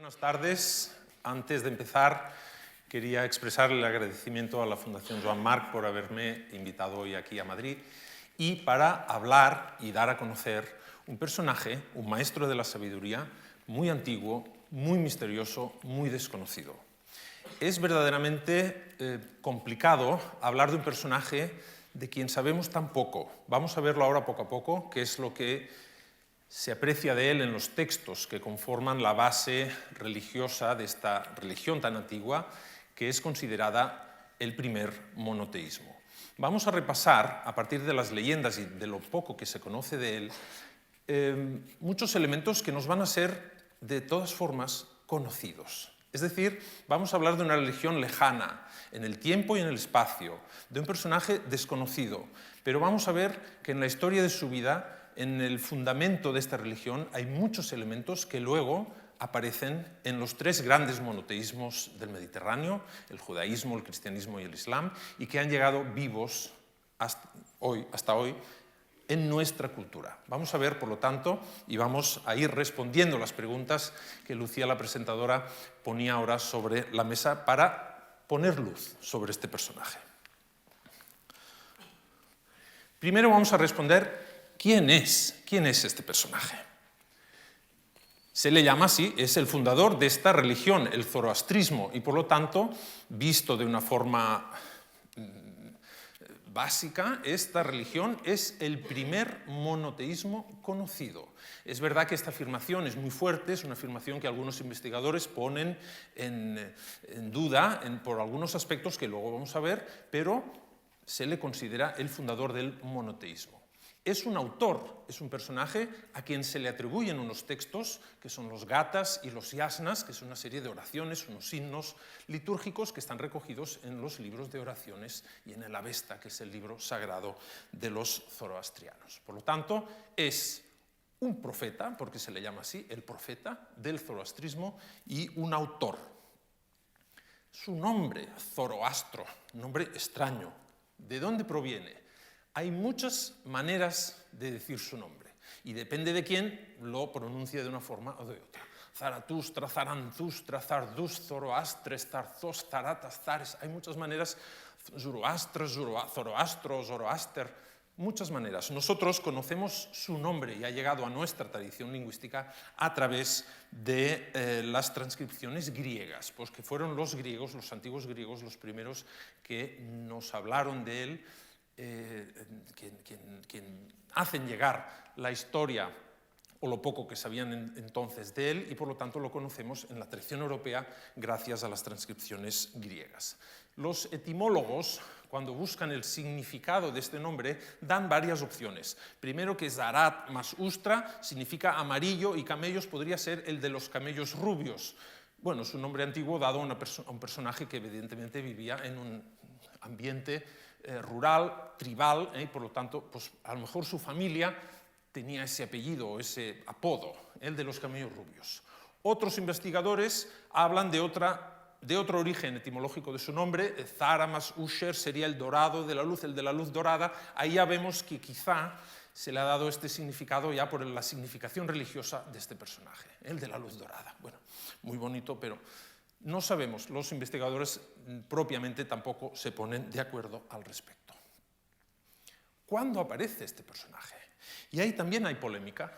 Buenas tardes. Antes de empezar, quería expresar el agradecimiento a la Fundación Joan Marc por haberme invitado hoy aquí a Madrid y para hablar y dar a conocer un personaje, un maestro de la sabiduría, muy antiguo, muy misterioso, muy desconocido. Es verdaderamente complicado hablar de un personaje de quien sabemos tan poco. Vamos a verlo ahora poco a poco, qué es lo que se aprecia de él en los textos que conforman la base religiosa de esta religión tan antigua, que es considerada el primer monoteísmo. Vamos a repasar, a partir de las leyendas y de lo poco que se conoce de él, muchos elementos que nos van a ser, de todas formas, conocidos. Es decir, vamos a hablar de una religión lejana, en el tiempo y en el espacio, de un personaje desconocido, pero vamos a ver que en la historia de su vida, en el fundamento de esta religión, hay muchos elementos que luego aparecen en los tres grandes monoteísmos del Mediterráneo, el judaísmo, el cristianismo y el islam, y que han llegado vivos hasta hoy en nuestra cultura. Vamos a ver, por lo tanto, y vamos a ir respondiendo las preguntas que Lucía, la presentadora, ponía ahora sobre la mesa para poner luz sobre este personaje. Primero vamos a responder ¿quién es este personaje? Se le llama así, es el fundador de esta religión, el zoroastrismo, y por lo tanto, visto de una forma básica, esta religión es el primer monoteísmo conocido. Es verdad que esta afirmación es muy fuerte, es una afirmación que algunos investigadores ponen en duda por algunos aspectos que luego vamos a ver, pero se le considera el fundador del monoteísmo. Es un autor, es un personaje a quien se le atribuyen unos textos que son los gatas y los yasnas, que es una serie de oraciones, unos himnos litúrgicos que están recogidos en los libros de oraciones y en el Avesta, que es el libro sagrado de los zoroastrianos. Por lo tanto, es un profeta, porque se le llama así, el profeta del zoroastrismo, y un autor. Su nombre, Zoroastro, nombre extraño. ¿De dónde proviene? Hay muchas maneras de decir su nombre y depende de quién lo pronuncie de una forma o de otra. Zaratustra, Zarantustra, Zardus, Zoroastres, Zarzos, Zaratas, Zares. Hay muchas maneras, Zoroastres, Zoroastro, Zoroaster, muchas maneras. Nosotros conocemos su nombre y ha llegado a nuestra tradición lingüística a través de las transcripciones griegas, pues que fueron los griegos, los antiguos griegos, los primeros que nos hablaron de él, quien hacen llegar la historia o lo poco que sabían entonces de él y por lo tanto lo conocemos en la tradición europea gracias a las transcripciones griegas. Los etimólogos, cuando buscan el significado de este nombre, dan varias opciones. Primero que Zarat más Ustra significa amarillo y camellos podría ser el de los camellos rubios. Bueno, es un nombre antiguo dado a un personaje que evidentemente vivía en un ambiente rural, tribal, y por lo tanto, pues, a lo mejor su familia tenía ese apellido, ese apodo, el de los camellos rubios. Otros investigadores hablan de otro origen etimológico de su nombre. Zara más Usher sería el dorado de la luz, el de la luz dorada. Ahí ya vemos que quizá se le ha dado este significado ya por la significación religiosa de este personaje, el de la luz dorada. Bueno, muy bonito, pero no sabemos, los investigadores propiamente tampoco se ponen de acuerdo al respecto. ¿Cuándo aparece este personaje? Y ahí también hay polémica.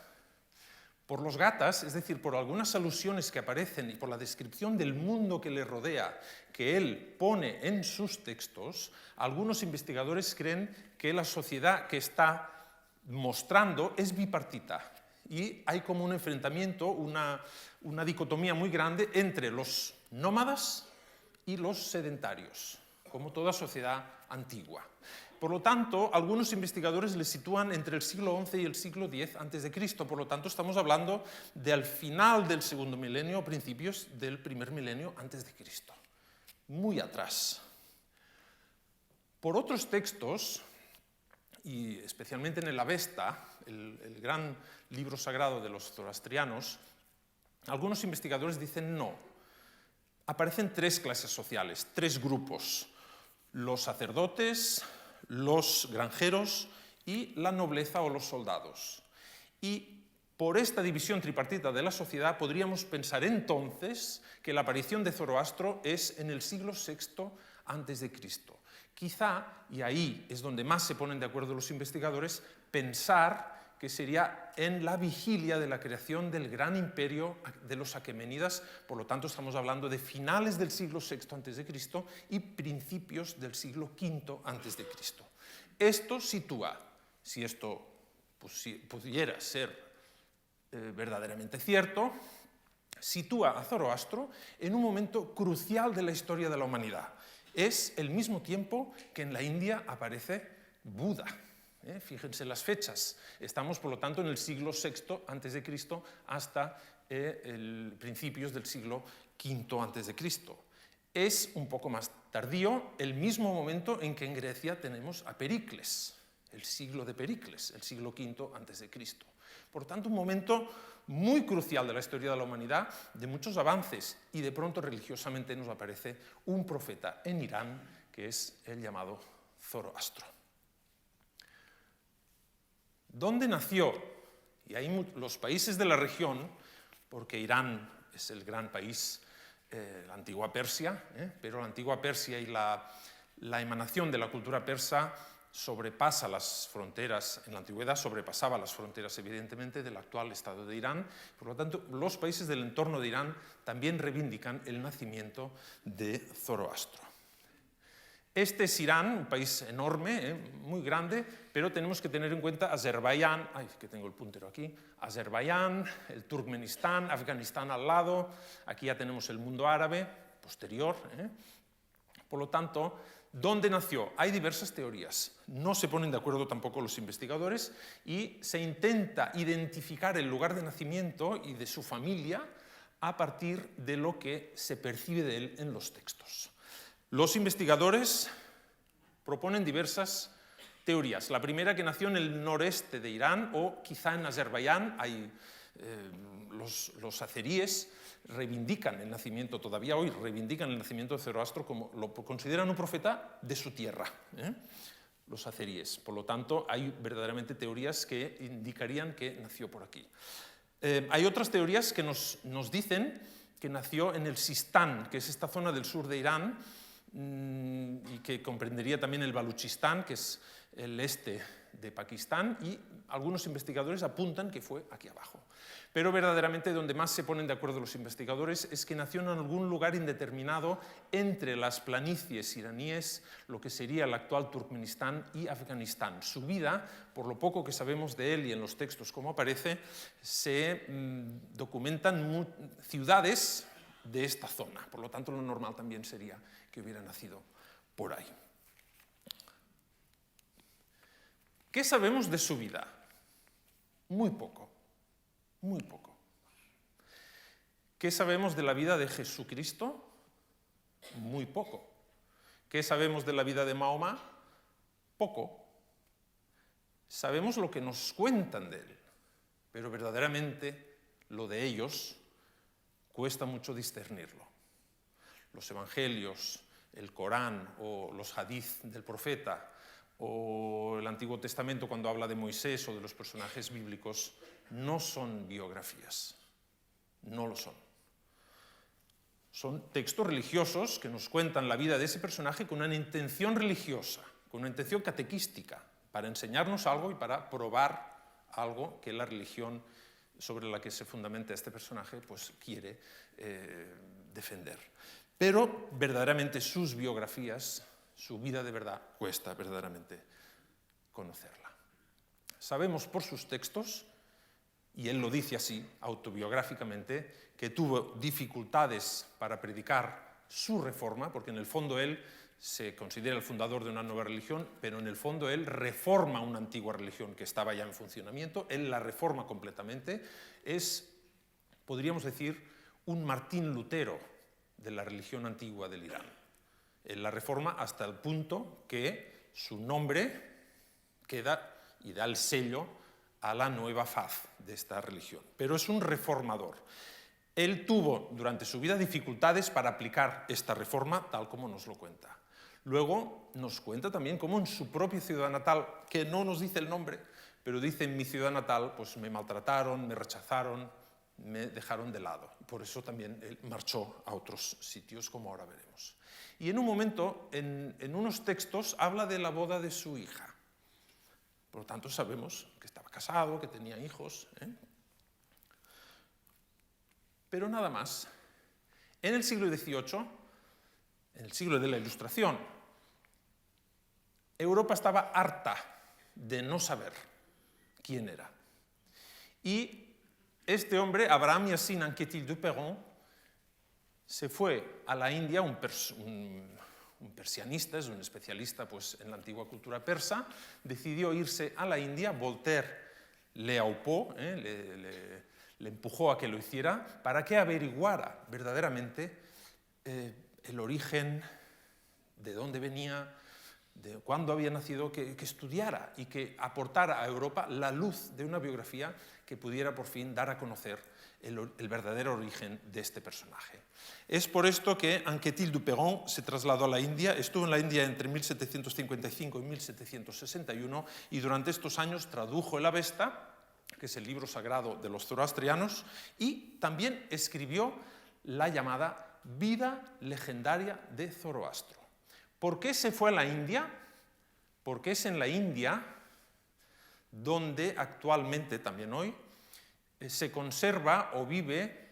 Por los gatas, es decir, por algunas alusiones que aparecen y por la descripción del mundo que le rodea, que él pone en sus textos, algunos investigadores creen que la sociedad que está mostrando es bipartita. Y hay como un enfrentamiento, una dicotomía muy grande entre los nómadas y los sedentarios, como toda sociedad antigua. Por lo tanto, algunos investigadores le sitúan entre el siglo XI y el siglo X a.C. Por lo tanto, estamos hablando del final del segundo milenio, principios del primer milenio antes de Cristo. Muy atrás. Por otros textos, y especialmente en el Avesta, el gran libro sagrado de los zoroastrianos, algunos investigadores dicen no. Aparecen tres clases sociales, tres grupos: los sacerdotes, los granjeros y la nobleza o los soldados. Y Por esta división tripartita de la sociedad podríamos pensar entonces que la aparición de Zoroastro es en el siglo VI a.C. Quizá, y ahí es donde más se ponen de acuerdo los investigadores, pensar que sería en la vigilia de la creación del gran imperio de los aqueménidas, por lo tanto estamos hablando de finales del siglo VI a.C. y principios del siglo V a.C. Esto sitúa, si esto pudiera ser verdaderamente cierto, sitúa a Zoroastro en un momento crucial de la historia de la humanidad. Es el mismo tiempo que en la India aparece Buda. Fíjense las fechas. Estamos, por lo tanto, en el siglo VI a.C. hasta principios del siglo V a.C. Es un poco más tardío el mismo momento en que en Grecia tenemos a Pericles, el siglo de Pericles, el siglo V a.C. Por tanto, un momento muy crucial de la historia de la humanidad, de muchos avances, y de pronto religiosamente nos aparece un profeta en Irán, que es el llamado Zoroastro. ¿Dónde nació? Y hay los países de la región, porque Irán es el gran país, la antigua Persia, pero la antigua Persia y la emanación de la cultura persa sobrepasa las fronteras, en la antigüedad sobrepasaba las fronteras evidentemente del actual estado de Irán, por lo tanto los países del entorno de Irán también reivindican el nacimiento de Zoroastro. Este es Irán, un país enorme, muy grande, pero tenemos que tener en cuenta Azerbaiyán, que tengo el puntero aquí, Azerbaiyán, el Turkmenistán, Afganistán al lado, aquí ya tenemos el mundo árabe, posterior. Por lo tanto, ¿dónde nació? Hay diversas teorías, no se ponen de acuerdo tampoco los investigadores y se intenta identificar el lugar de nacimiento y de su familia a partir de lo que se percibe de él en los textos. Los investigadores proponen diversas teorías. La primera, que nació en el noreste de Irán o quizá en Azerbaiyán. Los azeríes reivindican el nacimiento, todavía hoy reivindican el nacimiento de Zoroastro, como lo consideran un profeta de su tierra, los azeríes. Por lo tanto, hay verdaderamente teorías que indicarían que nació por aquí. Hay otras teorías que nos dicen que nació en el Sistán, que es esta zona del sur de Irán, y que comprendería también el Baluchistán, que es el este de Pakistán, y algunos investigadores apuntan que fue aquí abajo. Pero verdaderamente donde más se ponen de acuerdo los investigadores es que nació en algún lugar indeterminado entre las planicies iraníes, lo que sería el actual Turkmenistán y Afganistán. Su vida, por lo poco que sabemos de él y en los textos como aparece, se documentan ciudades de esta zona. Por lo tanto, lo normal también sería que hubiera nacido por ahí. ¿Qué sabemos de su vida? Muy poco, muy poco. ¿Qué sabemos de la vida de Jesucristo? Muy poco. ¿Qué sabemos de la vida de Mahoma? Poco. Sabemos lo que nos cuentan de él, pero verdaderamente lo de ellos cuesta mucho discernirlo. Los evangelios, el Corán o los hadith del profeta o el Antiguo Testamento cuando habla de Moisés o de los personajes bíblicos no son biografías, no lo son. Son textos religiosos que nos cuentan la vida de ese personaje con una intención religiosa, con una intención catequística, para enseñarnos algo y para probar algo que la religión sobre la que se fundamenta este personaje pues quiere defender. Pero verdaderamente sus biografías, su vida de verdad, cuesta verdaderamente conocerla. Sabemos por sus textos, y él lo dice así, autobiográficamente, que tuvo dificultades para predicar su reforma, porque en el fondo él se considera el fundador de una nueva religión, pero en el fondo él reforma una antigua religión que estaba ya en funcionamiento, él la reforma completamente, es, podríamos decir, un Martín Lutero de la religión antigua del Irán. Él la reforma hasta el punto que su nombre queda y da el sello a la nueva faz de esta religión. Pero es un reformador. Él tuvo durante su vida dificultades para aplicar esta reforma tal como nos lo cuenta. Luego nos cuenta también cómo en su propia ciudad natal, que no nos dice el nombre, pero dice, en mi ciudad natal pues me maltrataron, me rechazaron, me dejaron de lado. Por eso también él marchó a otros sitios, como ahora veremos. Y en un momento, en unos textos, habla de la boda de su hija. Por lo tanto, sabemos que estaba casado, que tenía hijos, ¿eh? Pero nada más. En el siglo XVIII, en el siglo de la Ilustración, Europa estaba harta de no saber quién era. Y este hombre, Abraham Yassine Anquetil-Duperron, se fue a la India, un persianista, es un especialista pues, en la antigua cultura persa, decidió irse a la India. Voltaire le aupó, le empujó a que lo hiciera, para que averiguara verdaderamente el origen, de dónde venía, de cuándo había nacido, que estudiara y que aportara a Europa la luz de una biografía que pudiera por fin dar a conocer el verdadero origen de este personaje. Es por esto que Anquetil-Duperron se trasladó a la India, estuvo en la India entre 1755 y 1761 y durante estos años tradujo el Avesta, que es el libro sagrado de los zoroastrianos, y también escribió la llamada Vida legendaria de Zoroastro. ¿Por qué se fue a la India? Porque es en la India donde actualmente, también hoy, se conserva o vive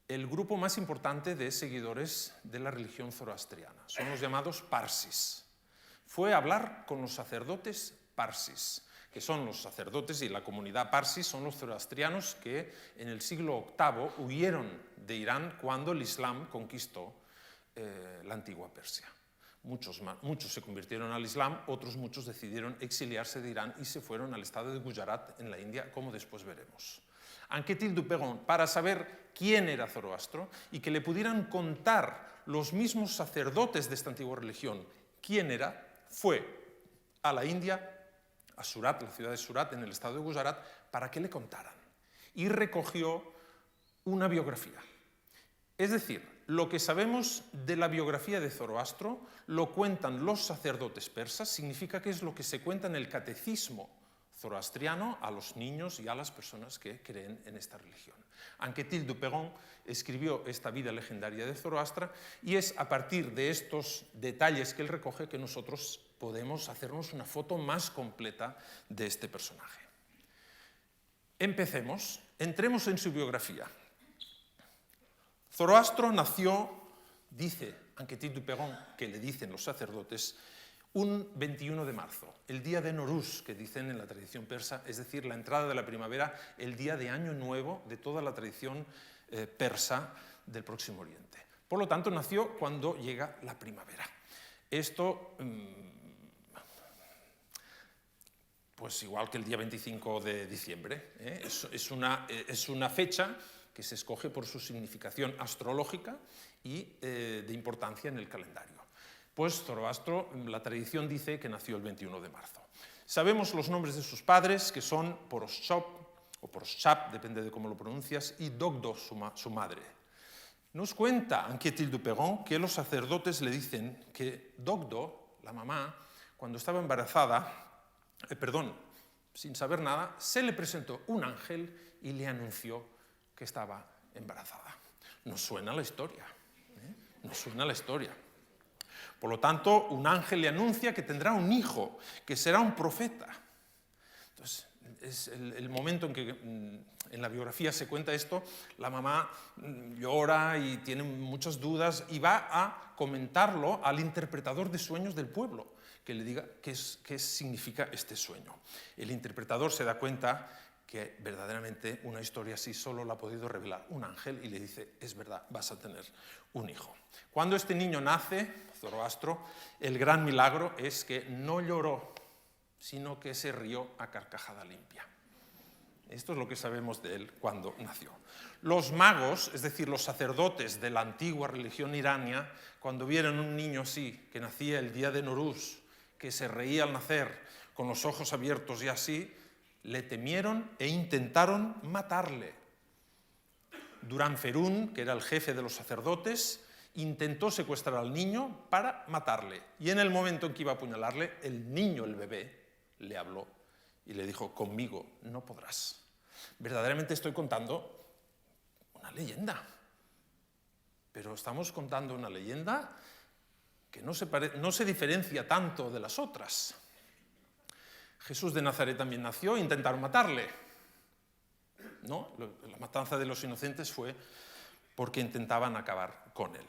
el grupo más importante de seguidores de la religión zoroastriana. Son los llamados parsis. Fue a hablar con los sacerdotes parsis, que son los sacerdotes y la comunidad parsis, son los zoroastrianos que en el siglo VIII huyeron de Irán cuando el Islam conquistó la antigua Persia. Muchos se convirtieron al Islam, otros muchos decidieron exiliarse de Irán y se fueron al estado de Gujarat, en la India, como después veremos. Anquetil-Duperron, para saber quién era Zoroastro y que le pudieran contar los mismos sacerdotes de esta antigua religión quién era, fue a la India, a Surat, la ciudad de Surat, en el estado de Gujarat, para que le contaran. Y recogió una biografía. Es decir, lo que sabemos de la biografía de Zoroastro lo cuentan los sacerdotes persas, significa que es lo que se cuenta en el catecismo zoroastriano a los niños y a las personas que creen en esta religión. Anquetil-Duperron escribió esta vida legendaria de Zoroastra y es a partir de estos detalles que él recoge que nosotros podemos hacernos una foto más completa de este personaje. Empecemos, entremos en su biografía. Zoroastro nació, dice Anquetil-Duperron, que le dicen los sacerdotes, un 21 de marzo, el día de Noruz, que dicen en la tradición persa, es decir, la entrada de la primavera, el día de Año Nuevo de toda la tradición persa del Próximo Oriente. Por lo tanto, nació cuando llega la primavera. Esto, pues igual que el día 25 de diciembre, es una fecha que se escoge por su significación astrológica y de importancia en el calendario. Pues Zoroastro, la tradición dice que nació el 21 de marzo. Sabemos los nombres de sus padres, que son Poroschop, o Poroschap, depende de cómo lo pronuncias, y Dogdo, su madre. Nos cuenta Anquetil-Duperron que los sacerdotes le dicen que Dogdo, la mamá, cuando estaba embarazada, sin saber nada, se le presentó un ángel y le anunció que estaba embarazada. Nos suena la historia, nos suena la historia. Por lo tanto, un ángel le anuncia que tendrá un hijo, que será un profeta. Entonces, es el momento en que en la biografía se cuenta esto, la mamá llora y tiene muchas dudas y va a comentarlo al interpretador de sueños del pueblo, que le diga qué significa este sueño. El interpretador se da cuenta que verdaderamente una historia así solo la ha podido revelar un ángel y le dice, es verdad, vas a tener un hijo. Cuando este niño nace, Zoroastro, el gran milagro es que no lloró, sino que se rió a carcajada limpia. Esto es lo que sabemos de él cuando nació. Los magos, es decir, los sacerdotes de la antigua religión irania, cuando vieron un niño así, que nacía el día de Noruz, que se reía al nacer, con los ojos abiertos y así, le temieron e intentaron matarle. Durán Ferún, que era el jefe de los sacerdotes, intentó secuestrar al niño para matarle. Y en el momento en que iba a apuñalarle, el niño, el bebé, le habló y le dijo, conmigo no podrás. Verdaderamente estoy contando una leyenda, pero estamos contando una leyenda que no se diferencia tanto de las otras. Jesús de Nazaret también nació e intentaron matarle. No, la matanza de los inocentes fue porque intentaban acabar con él.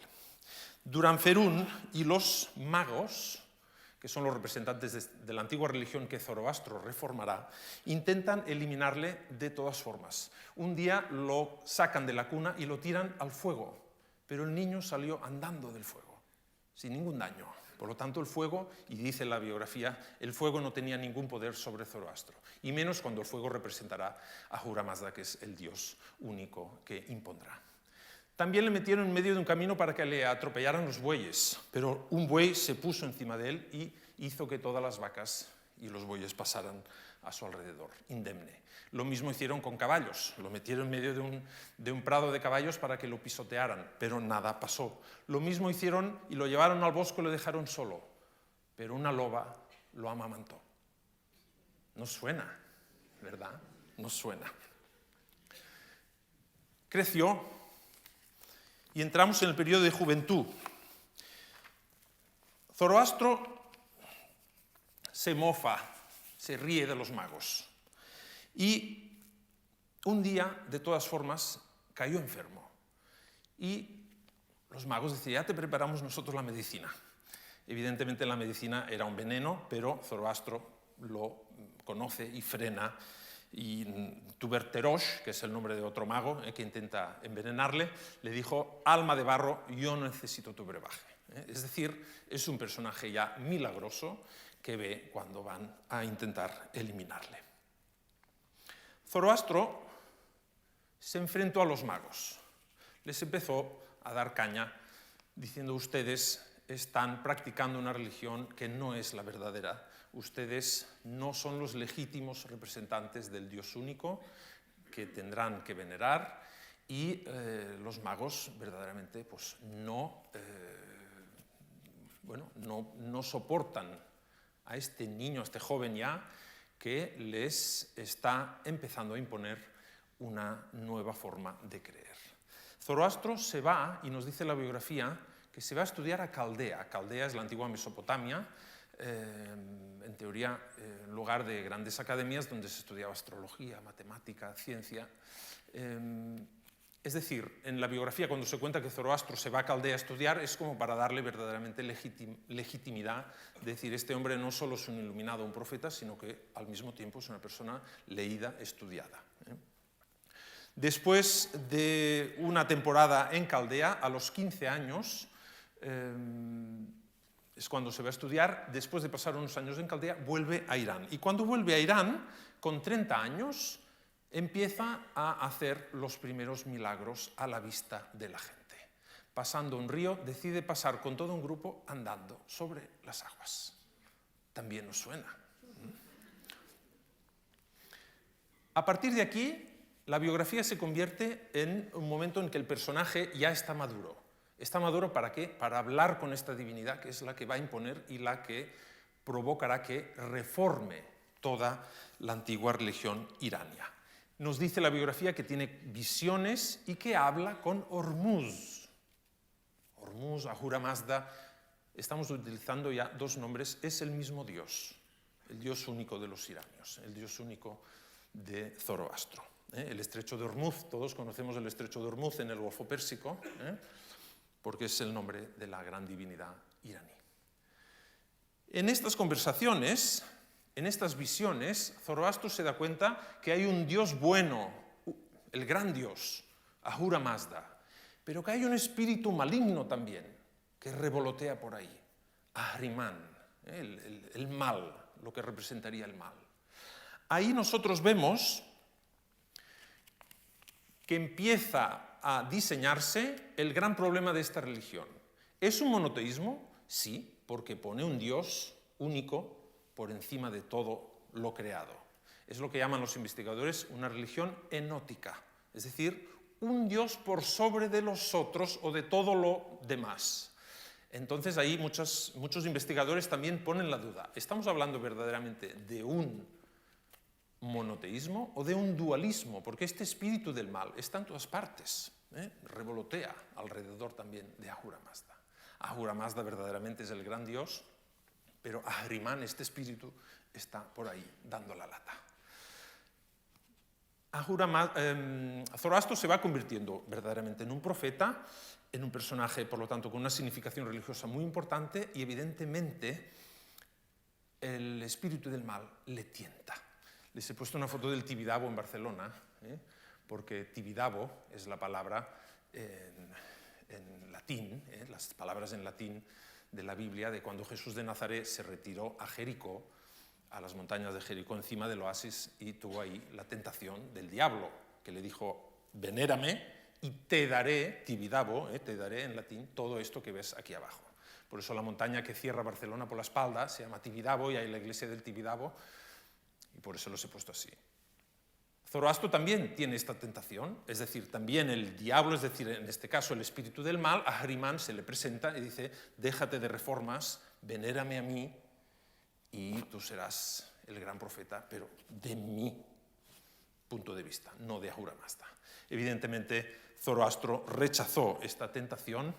Duranferún y los magos, que son los representantes de la antigua religión que Zoroastro reformará, intentan eliminarle de todas formas. Un día lo sacan de la cuna y lo tiran al fuego, pero el niño salió andando del fuego, sin ningún daño. Por lo tanto, el fuego, y dice la biografía, el fuego no tenía ningún poder sobre Zoroastro, y menos cuando el fuego representará a Ahura Mazda, que es el dios único que impondrá. También le metieron en medio de un camino para que le atropellaran los bueyes, pero un buey se puso encima de él y hizo que todas las vacas y los bueyes pasaran a su alrededor, indemne. Lo mismo hicieron con caballos, lo metieron en medio de un prado de caballos para que lo pisotearan, pero nada pasó. Lo mismo hicieron y lo llevaron al bosque y lo dejaron solo, pero una loba lo amamantó. No suena, ¿verdad? No suena. Creció y entramos en el periodo de juventud. Zoroastro se mofa, se ríe de los magos. Y un día, de todas formas, cayó enfermo. Y los magos decían, ya te preparamos nosotros la medicina. Evidentemente la medicina era un veneno, pero Zoroastro lo conoce y frena. Y Tuberterosh, que es el nombre de otro mago que intenta envenenarle, le dijo, alma de barro, yo no necesito tu brebaje. Es decir, es un personaje ya milagroso que ve cuando van a intentar eliminarle. Zoroastro se enfrentó a los magos. Les empezó a dar caña diciendo, ustedes están practicando una religión que no es la verdadera. Ustedes no son los legítimos representantes del Dios único que tendrán que venerar y los magos verdaderamente pues, no soportan a este niño, a este joven ya, que les está empezando a imponer una nueva forma de creer. Zoroastro se va, y nos dice la biografía, que se va a estudiar a Caldea. Caldea es la antigua Mesopotamia, en teoría lugar de grandes academias donde se estudiaba astrología, matemática, ciencia. Es decir, en la biografía cuando se cuenta que Zoroastro se va a Caldea a estudiar es como para darle verdaderamente legitimidad, de decir, este hombre no solo es un iluminado, un profeta, sino que al mismo tiempo es una persona leída, estudiada. Después de una temporada en Caldea, a los 15 años, es cuando se va a estudiar. Después de pasar unos años en Caldea, vuelve a Irán. Y cuando vuelve a Irán, con 30 años, empieza a hacer los primeros milagros a la vista de la gente. Pasando un río, decide pasar con todo un grupo andando sobre las aguas. También nos suena. A partir de aquí, la biografía se convierte en un momento en que el personaje ya está maduro. ¿Está maduro para qué? Para hablar con esta divinidad, que es la que va a imponer y la que provocará que reforme toda la antigua religión irania. Nos dice la biografía que tiene visiones y que habla con Hormuz. Hormuz, Ahura Mazda, estamos utilizando ya dos nombres, es el mismo dios, el dios único de los iranios, el dios único de Zoroastro. El estrecho de Hormuz, todos conocemos el estrecho de Hormuz en el Golfo Pérsico, porque es el nombre de la gran divinidad iraní. En estas conversaciones, en estas visiones, Zoroastro se da cuenta que hay un Dios bueno, el gran Dios, Ahura Mazda, pero que hay un espíritu maligno también, que revolotea por ahí, Ahriman, el mal, lo que representaría el mal. Ahí nosotros vemos que empieza a diseñarse el gran problema de esta religión. ¿Es un monoteísmo? Sí, porque pone un Dios único por encima de todo lo creado. Es lo que llaman los investigadores una religión enótica, es decir, un Dios por sobre de los otros o de todo lo demás. Entonces ahí muchos investigadores también ponen la duda. ¿Estamos hablando verdaderamente de un monoteísmo o de un dualismo, porque este espíritu del mal está en todas partes, revolotea alrededor también de Ahura Mazda. Ahura Mazda verdaderamente es el gran dios, pero Ahriman, este espíritu, está por ahí dando la lata. Zoroastro se va convirtiendo verdaderamente en un profeta, en un personaje, por lo tanto, con una significación religiosa muy importante, y evidentemente el espíritu del mal le tienta. Les he puesto una foto del Tibidabo en Barcelona, porque Tibidabo es la palabra en latín, las palabras en latín de la Biblia, de cuando Jesús de Nazaret se retiró a Jericó, a las montañas de Jericó, encima del oasis, y tuvo ahí la tentación del diablo, que le dijo: venérame y te daré, Tibidabo, te daré en latín, todo esto que ves aquí abajo. Por eso la montaña que cierra Barcelona por la espalda se llama Tibidabo, y hay la iglesia del Tibidabo, y por eso los he puesto así. Zoroastro también tiene esta tentación, es decir, también el diablo, es decir, en este caso el espíritu del mal, a Ahriman se le presenta y dice: déjate de reformas, venérame a mí y tú serás el gran profeta, pero de mi punto de vista, no de Ahura Mazda. Evidentemente, Zoroastro rechazó esta tentación,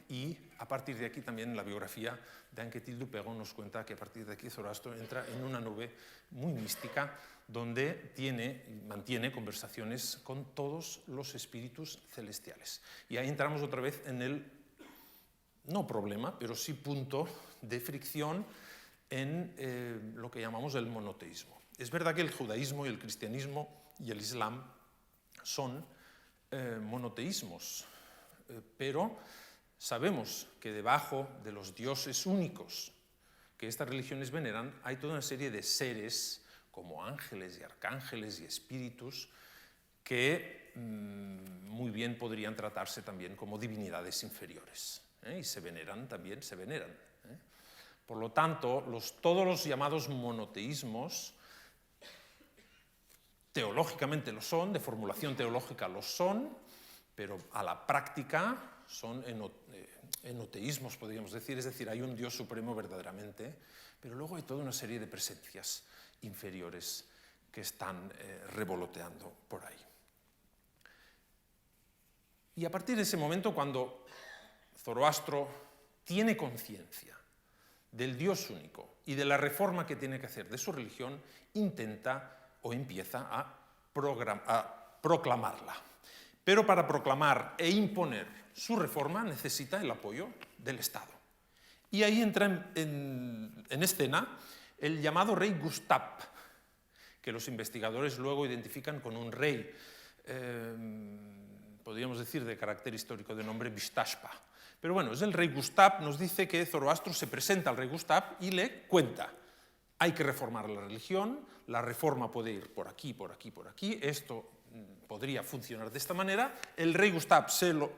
y a partir de aquí también la biografía de Anquetil du Perron nos cuenta que a partir de aquí Zoroastro entra en una nube muy mística donde mantiene conversaciones con todos los espíritus celestiales. Y ahí entramos otra vez en el, no problema, pero sí punto de fricción en lo que llamamos el monoteísmo. Es verdad que el judaísmo y el cristianismo y el islam son monoteísmos, pero sabemos que debajo de los dioses únicos que estas religiones veneran hay toda una serie de seres como ángeles y arcángeles y espíritus que muy bien podrían tratarse también como divinidades inferiores, y se veneran también, se veneran. Por lo tanto, todos los llamados monoteísmos teológicamente lo son, de formulación teológica lo son, pero a la práctica son enoteísmos, podríamos decir, es decir, hay un Dios supremo verdaderamente, pero luego hay toda una serie de presencias inferiores que están revoloteando por ahí. Y a partir de ese momento, cuando Zoroastro tiene conciencia del Dios único y de la reforma que tiene que hacer de su religión, intenta o empieza a proclamarla. Pero para proclamar e imponer su reforma necesita el apoyo del Estado. Y ahí entra en escena el llamado rey Gustav, que los investigadores luego identifican con un rey, podríamos decir de carácter histórico, de nombre Vistashpa. Pero bueno, es el rey Gustav. Nos dice que Zoroastro se presenta al rey Gustav y le cuenta: hay que reformar la religión, la reforma puede ir por aquí, por aquí, por aquí, esto podría funcionar de esta manera. El rey Gustav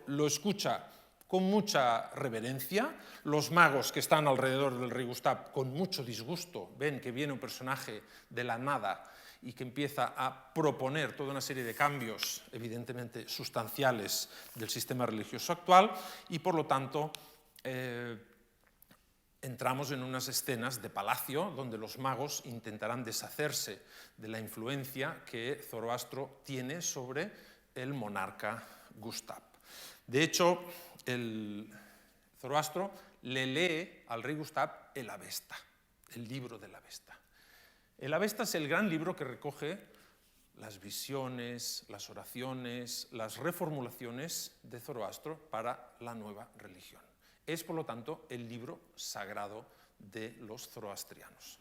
lo escucha con mucha reverencia. Los magos que están alrededor del rey Gustav, con mucho disgusto, ven que viene un personaje de la nada y que empieza a proponer toda una serie de cambios, evidentemente sustanciales, del sistema religioso actual, y por lo tanto entramos en unas escenas de palacio donde los magos intentarán deshacerse de la influencia que Zoroastro tiene sobre el monarca Gustav. De hecho, Zoroastro le lee al rey Gustav el Avesta, el libro del Avesta. El Avesta es el gran libro que recoge las visiones, las oraciones, las reformulaciones de Zoroastro para la nueva religión. Es, por lo tanto, el libro sagrado de los zoroastrianos.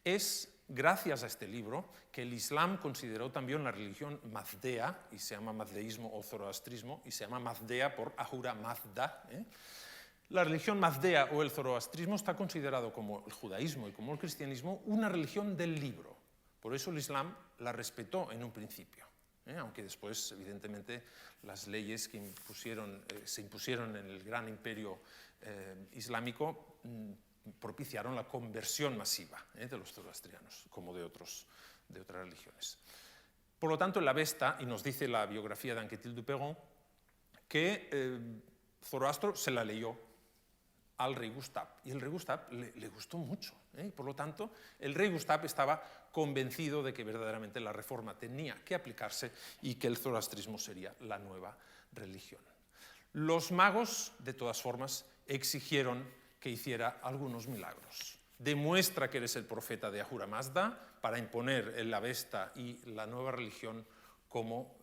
Es gracias a este libro que el Islam consideró también la religión mazdea, y se llama mazdeísmo o zoroastrismo, y se llama mazdea por Ahura Mazda. La religión mazdea o el zoroastrismo está considerado como el judaísmo y como el cristianismo una religión del libro. Por eso el Islam la respetó en un principio. Aunque después, evidentemente, las leyes que se impusieron en el gran imperio islámico propiciaron la conversión masiva de los zoroastrianos, como de otras religiones. Por lo tanto, el Avesta, y nos dice la biografía de Anquetil du Perron, que Zoroastro se la leyó al rey Gustav. Y el rey Gustav le gustó mucho. Y por lo tanto, el rey Gustav estaba convencido de que verdaderamente la reforma tenía que aplicarse y que el zoroastrismo sería la nueva religión. Los magos, de todas formas, exigieron que hiciera algunos milagros. Demuestra que eres el profeta de Ahura Mazda para imponer el Avesta y la nueva religión como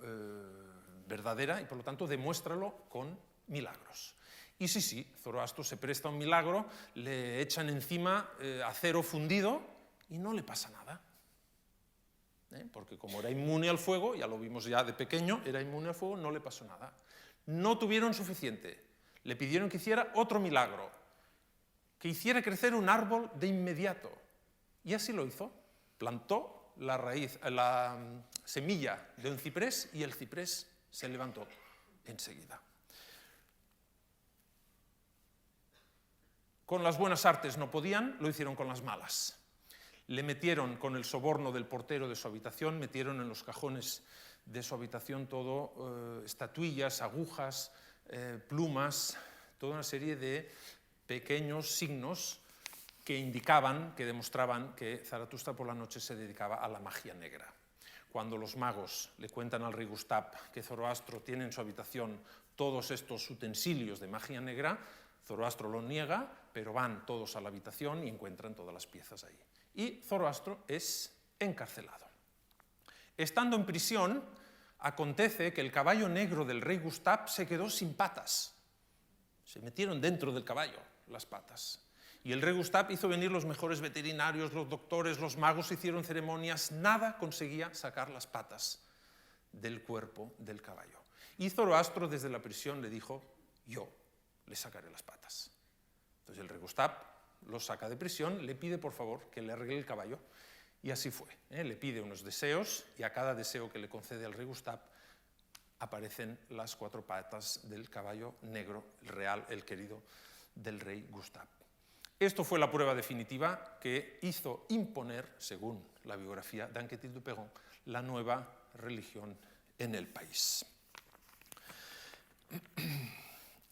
verdadera, y por lo tanto demuéstralo con milagros. Y sí, Zoroastro se presta a un milagro, le echan encima acero fundido y no le pasa nada. Porque como era inmune al fuego, ya lo vimos ya de pequeño, era inmune al fuego, no le pasó nada. No tuvieron suficiente. Le pidieron que hiciera otro milagro, que hiciera crecer un árbol de inmediato. Y así lo hizo. Plantó la semilla de un ciprés y el ciprés se levantó enseguida. Con las buenas artes no podían, lo hicieron con las malas. Le metieron con el soborno del portero de su habitación, metieron en los cajones de su habitación todo estatuillas, agujas, plumas, toda una serie de pequeños signos que indicaban, que demostraban que Zaratustra por la noche se dedicaba a la magia negra. Cuando los magos le cuentan al rey Gustav que Zoroastro tiene en su habitación todos estos utensilios de magia negra, Zoroastro lo niega, pero van todos a la habitación y encuentran todas las piezas ahí. Y Zoroastro es encarcelado. Estando en prisión, acontece que el caballo negro del rey Gustav se quedó sin patas. Se metieron dentro del caballo las patas. Y el rey Gustav hizo venir los mejores veterinarios, los doctores, los magos, hicieron ceremonias, nada conseguía sacar las patas del cuerpo del caballo. Y Zoroastro desde la prisión le dijo, yo le sacaré las patas. Entonces el rey Gustav lo saca de prisión, le pide por favor que le arregle el caballo, y así fue. Le pide unos deseos, y a cada deseo que le concede al rey Gustav aparecen las 4 patas del caballo negro, el real, el querido del rey Gustav. Esto fue la prueba definitiva que hizo imponer, según la biografía d'Anquetil du Perron, la nueva religión en el país.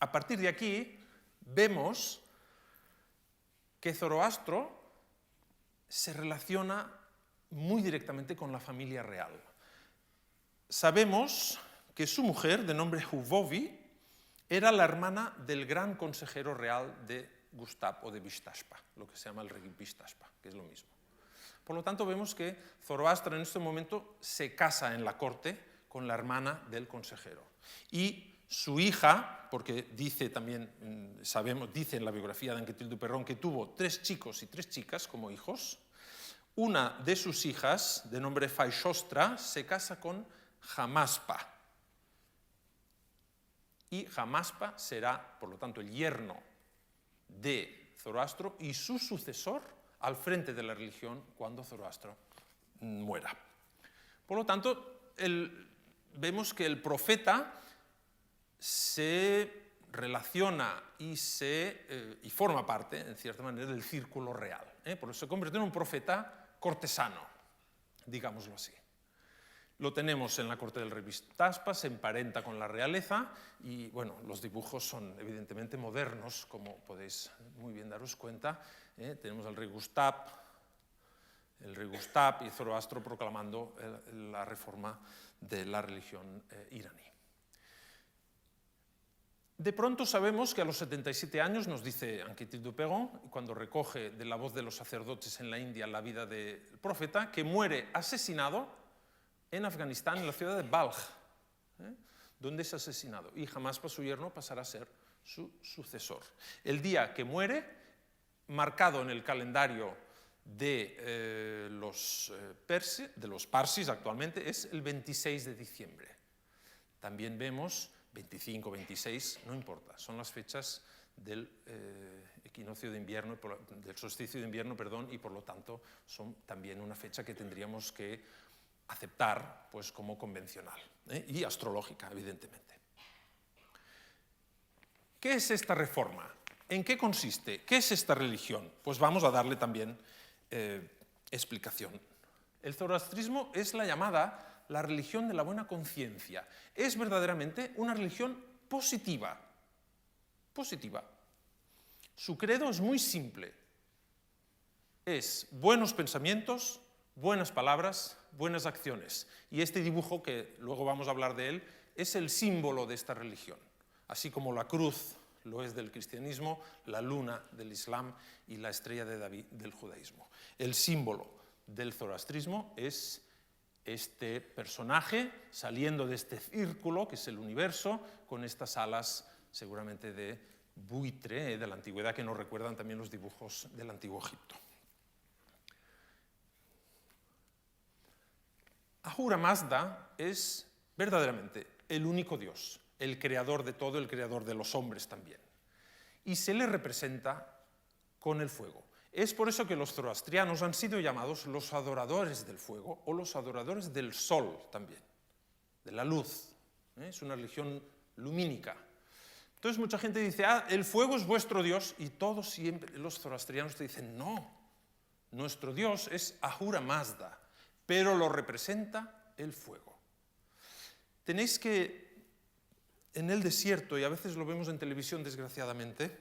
A partir de aquí vemos que Zoroastro se relaciona muy directamente con la familia real. Sabemos que su mujer, de nombre Huvovi, era la hermana del gran consejero real de Gustav o de Vishtaspa, lo que se llama el rey Vishtaspa, que es lo mismo. Por lo tanto, vemos que Zoroastro en este momento se casa en la corte con la hermana del consejero. Y su hija, porque dice también, dice en la biografía de Anquetil du Perron que tuvo 3 chicos y 3 chicas como hijos, una de sus hijas, de nombre Faixostra, se casa con Jamaspa. Y Jamaspa será, por lo tanto, el yerno de Zoroastro y su sucesor al frente de la religión cuando Zoroastro muera. Por lo tanto, vemos que el profeta se relaciona y forma parte, en cierta manera, del círculo real. Por eso se convierte en un profeta cortesano, digámoslo así. Lo tenemos en la corte del rey Vishtaspa, se emparenta con la realeza y, bueno, los dibujos son evidentemente modernos, como podéis muy bien daros cuenta. Tenemos al rey Gustav y Zoroastro proclamando la reforma de la religión iraní. De pronto sabemos que a los 77 años, nos dice Anquetil du Perron, cuando recoge de la voz de los sacerdotes en la India la vida del profeta, que muere asesinado en Afganistán, en la ciudad de Balj, donde es asesinado. Y Jamaspa, su yerno, pasará a ser su sucesor. El día que muere, marcado en el calendario de los parsis actualmente, es el 26 de diciembre. También vemos 25, 26, no importa, son las fechas del equinoccio de invierno, del solsticio de invierno, perdón, y por lo tanto son también una fecha que tendríamos que aceptar pues, como convencional y astrológica, evidentemente. ¿Qué es esta reforma? ¿En qué consiste? ¿Qué es esta religión? Pues vamos a darle también explicación. El zoroastrismo es la llamada la religión de la buena conciencia. Es verdaderamente una religión positiva. Positiva. Su credo es muy simple. Es buenos pensamientos, buenas palabras, buenas acciones. Y este dibujo, que luego vamos a hablar de él, es el símbolo de esta religión. Así como la cruz lo es del cristianismo, la luna del islam y la estrella de David del judaísmo. El símbolo del zoroastrismo es este personaje saliendo de este círculo, que es el universo, con estas alas seguramente de buitre de la antigüedad, que nos recuerdan también los dibujos del antiguo Egipto. Ahura Mazda es verdaderamente el único Dios, el creador de todo, el creador de los hombres también. Y se le representa con el fuego. Es por eso que los zoroastrianos han sido llamados los adoradores del fuego o los adoradores del sol también, de la luz. Es una religión lumínica. Entonces mucha gente dice, el fuego es vuestro Dios, y todos siempre los zoroastrianos te dicen, no, nuestro Dios es Ahura Mazda, pero lo representa el fuego. Tenéis que, en el desierto, y a veces lo vemos en televisión desgraciadamente,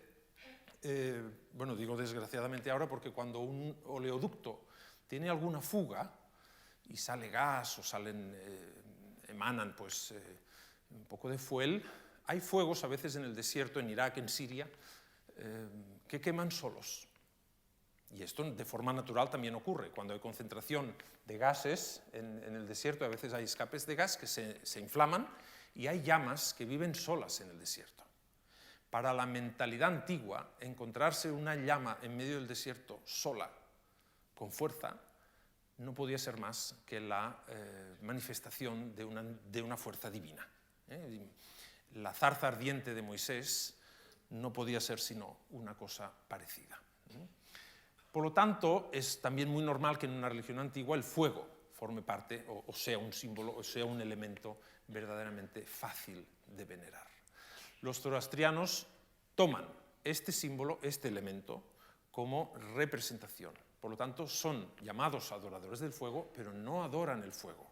bueno, digo desgraciadamente ahora porque cuando un oleoducto tiene alguna fuga y sale gas o emanan pues, un poco de fuel, hay fuegos a veces en el desierto, en Irak, en Siria, que queman solos. Y esto de forma natural también ocurre. Cuando hay concentración de gases en el desierto, a veces hay escapes de gas que se inflaman y hay llamas que viven solas en el desierto. Para la mentalidad antigua, encontrarse una llama en medio del desierto sola, con fuerza, no podía ser más que la manifestación de una fuerza divina. La zarza ardiente de Moisés no podía ser sino una cosa parecida. Por lo tanto, es también muy normal que en una religión antigua el fuego forme parte, o sea un símbolo, o sea un elemento verdaderamente fácil de venerar. Los zoroastrianos toman este símbolo, este elemento, como representación. Por lo tanto, son llamados adoradores del fuego, pero no adoran el fuego.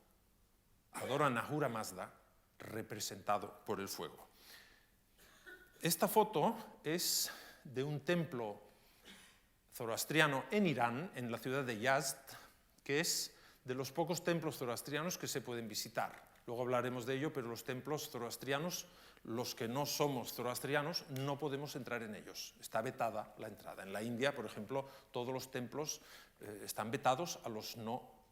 Adoran a Ahura Mazda, representado por el fuego. Esta foto es de un templo zoroastriano en Irán, en la ciudad de Yazd, que es de los pocos templos zoroastrianos que se pueden visitar. Luego hablaremos de ello, pero los templos zoroastrianos, los que no somos zoroastrianos, no podemos entrar en ellos. Está vetada la entrada. En la India, por ejemplo, todos los templos están vetados a los no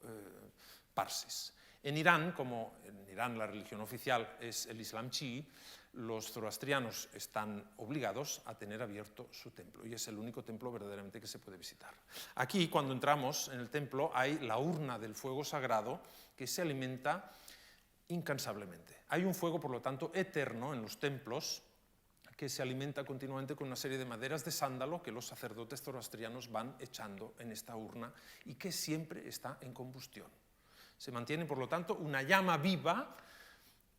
parsis. En Irán, como en Irán la religión oficial es el Islam chií, los zoroastrianos están obligados a tener abierto su templo, y es el único templo verdaderamente que se puede visitar. Aquí, cuando entramos en el templo, hay la urna del fuego sagrado que se alimenta incansablemente. Hay un fuego, por lo tanto, eterno en los templos que se alimenta continuamente con una serie de maderas de sándalo que los sacerdotes zoroastrianos van echando en esta urna y que siempre está en combustión. Se mantiene, por lo tanto, una llama viva.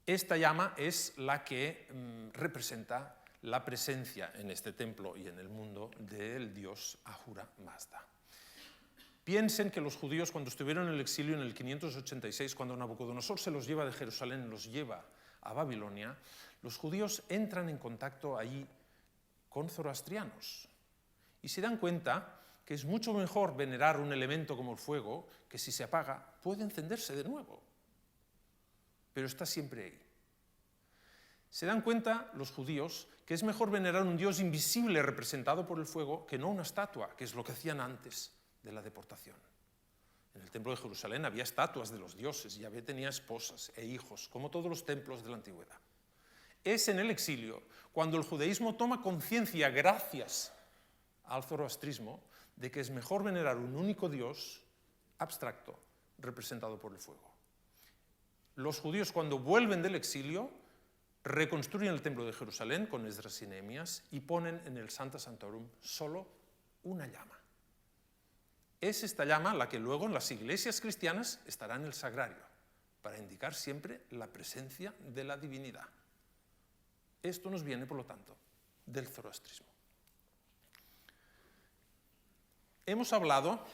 Esta llama es la que representa la presencia en este templo y en el mundo del dios Ahura Mazda. Piensen que los judíos, cuando estuvieron en el exilio en el 586, cuando Nabucodonosor se los lleva de Jerusalén, los lleva a Babilonia, los judíos entran en contacto allí con zoroastrianos y se dan cuenta que es mucho mejor venerar un elemento como el fuego, que si se apaga puede encenderse de nuevo, pero está siempre ahí. Se dan cuenta los judíos que es mejor venerar un dios invisible representado por el fuego que no una estatua, que es lo que hacían antes de la deportación. En el templo de Jerusalén había estatuas de los dioses, Yahvé tenía esposas e hijos, como todos los templos de la antigüedad. Es en el exilio cuando el judaísmo toma conciencia, gracias al zoroastrismo, de que es mejor venerar un único dios abstracto representado por el fuego. Los judíos, cuando vuelven del exilio, reconstruyen el templo de Jerusalén con Esdras y Nehemías y ponen en el Sancta Sanctorum solo una llama. Es esta llama la que luego en las iglesias cristianas estará en el sagrario, para indicar siempre la presencia de la divinidad. Esto nos viene, por lo tanto, del zoroastrismo. Hemos hablado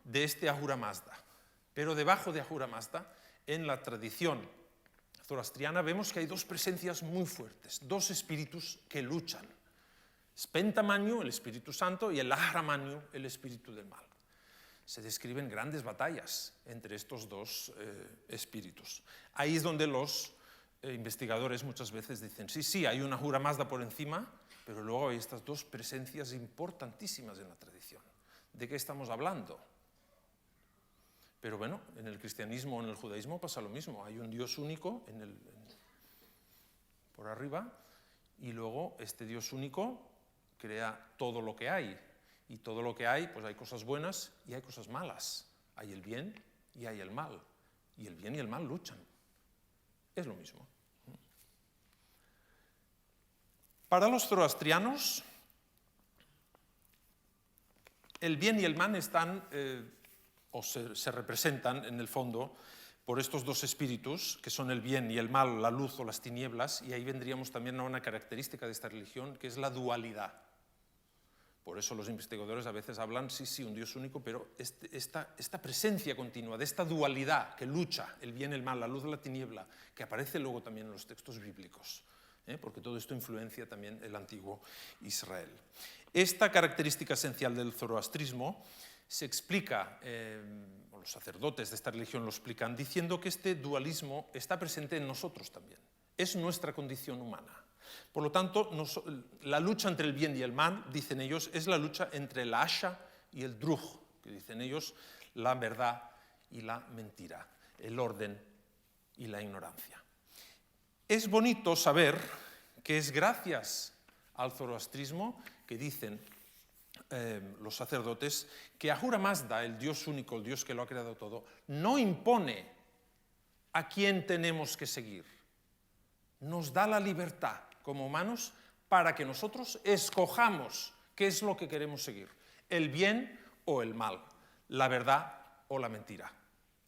de este Ahura Mazda, pero debajo de Ahura Mazda, en la tradición zoroastriana, vemos que hay dos presencias muy fuertes, dos espíritus que luchan. Spentamaniu, el Espíritu Santo, y el Ahramaniu, el Espíritu del mal. Se describen grandes batallas entre estos dos espíritus. Ahí es donde los investigadores muchas veces dicen, sí, hay una Ahura Mazda por encima, pero luego hay estas dos presencias importantísimas en la tradición. ¿De qué estamos hablando? Pero bueno, en el cristianismo o en el judaísmo pasa lo mismo. Hay un Dios único por arriba, y luego este Dios único crea todo lo que hay. Y todo lo que hay, pues hay cosas buenas y hay cosas malas. Hay el bien y hay el mal. Y el bien y el mal luchan. Es lo mismo. Para los zoroastrianos, el bien y el mal están, se representan en el fondo por estos dos espíritus, que son el bien y el mal, la luz o las tinieblas, y ahí vendríamos también a una característica de esta religión, que es la dualidad. Por eso los investigadores a veces hablan, sí, un Dios único, pero esta presencia continua de esta dualidad que lucha, el bien y el mal, la luz y la tiniebla, que aparece luego también en los textos bíblicos, porque todo esto influencia también el antiguo Israel. Esta característica esencial del zoroastrismo se explica, o los sacerdotes de esta religión lo explican, diciendo que este dualismo está presente en nosotros también. Es nuestra condición humana. Por lo tanto, la lucha entre el bien y el mal, dicen ellos, es la lucha entre el asha y el druj, que dicen ellos, la verdad y la mentira, el orden y la ignorancia. Es bonito saber que es gracias al zoroastrismo que dicen los sacerdotes que Ahura Mazda, el Dios único, el Dios que lo ha creado todo, no impone a quién tenemos que seguir. Nos da la libertad como humanos para que nosotros escojamos qué es lo que queremos seguir, el bien o el mal, la verdad o la mentira,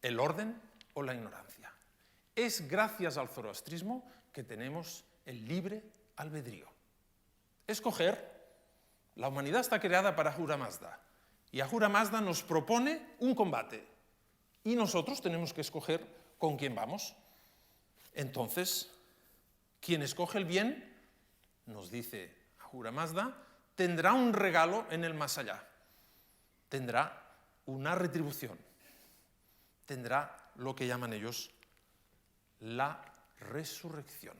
el orden o la ignorancia. Es gracias al zoroastrismo que tenemos el libre albedrío. Escoger. La humanidad está creada para Ahura Mazda, y Ahura Mazda nos propone un combate, y nosotros tenemos que escoger con quién vamos. Entonces, quien escoge el bien, nos dice Ahura Mazda, tendrá un regalo en el más allá, tendrá una retribución, tendrá lo que llaman ellos la resurrección.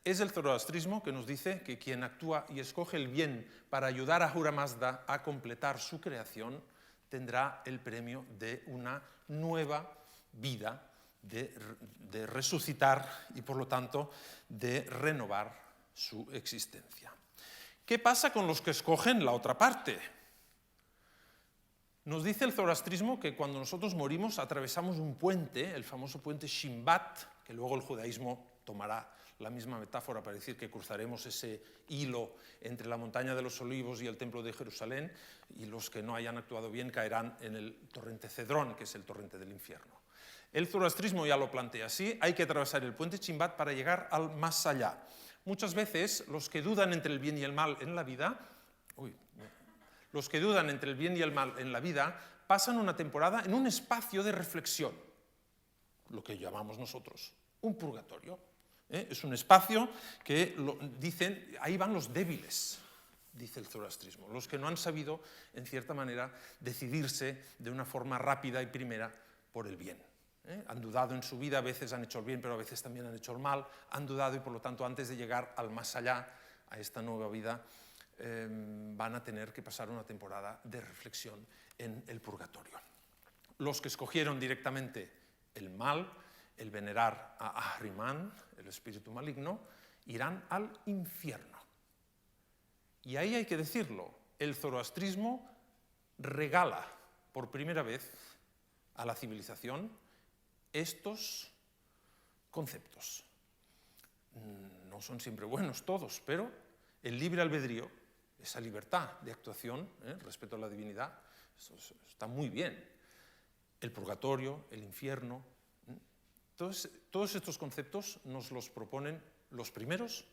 Es el zoroastrismo que nos dice que quien actúa y escoge el bien para ayudar a Ahura Mazda a completar su creación tendrá el premio de una nueva vida, de resucitar y por lo tanto de renovar su existencia. ¿Qué pasa con los que escogen la otra parte? Nos dice el zoroastrismo que cuando nosotros morimos atravesamos un puente, el famoso puente Shimbat, que luego el judaísmo tomará la misma metáfora para decir que cruzaremos ese hilo entre la montaña de los Olivos y el templo de Jerusalén, y los que no hayan actuado bien caerán en el torrente Cedrón, que es el torrente del infierno. El zoroastrismo ya lo plantea así, hay que atravesar el puente Shimbat para llegar al más allá. Muchas veces los que dudan entre el bien y el mal en la vida, pasan una temporada en un espacio de reflexión, lo que llamamos nosotros un purgatorio. Es un espacio que dicen, ahí van los débiles, dice el zoroastrismo, los que no han sabido, en cierta manera, decidirse de una forma rápida y primera por el bien. Han dudado en su vida, a veces han hecho el bien, pero a veces también han hecho el mal, han dudado y por lo tanto antes de llegar al más allá, a esta nueva vida, van a tener que pasar una temporada de reflexión en el purgatorio. Los que escogieron directamente el mal, el venerar a Ahriman, el espíritu maligno, irán al infierno. Y ahí hay que decirlo, el zoroastrismo regala por primera vez a la civilización estos conceptos. No son siempre buenos todos, pero el libre albedrío, esa libertad de actuación, respecto a la divinidad, eso está muy bien. El purgatorio, el infierno, todos estos conceptos nos los proponen los primeros,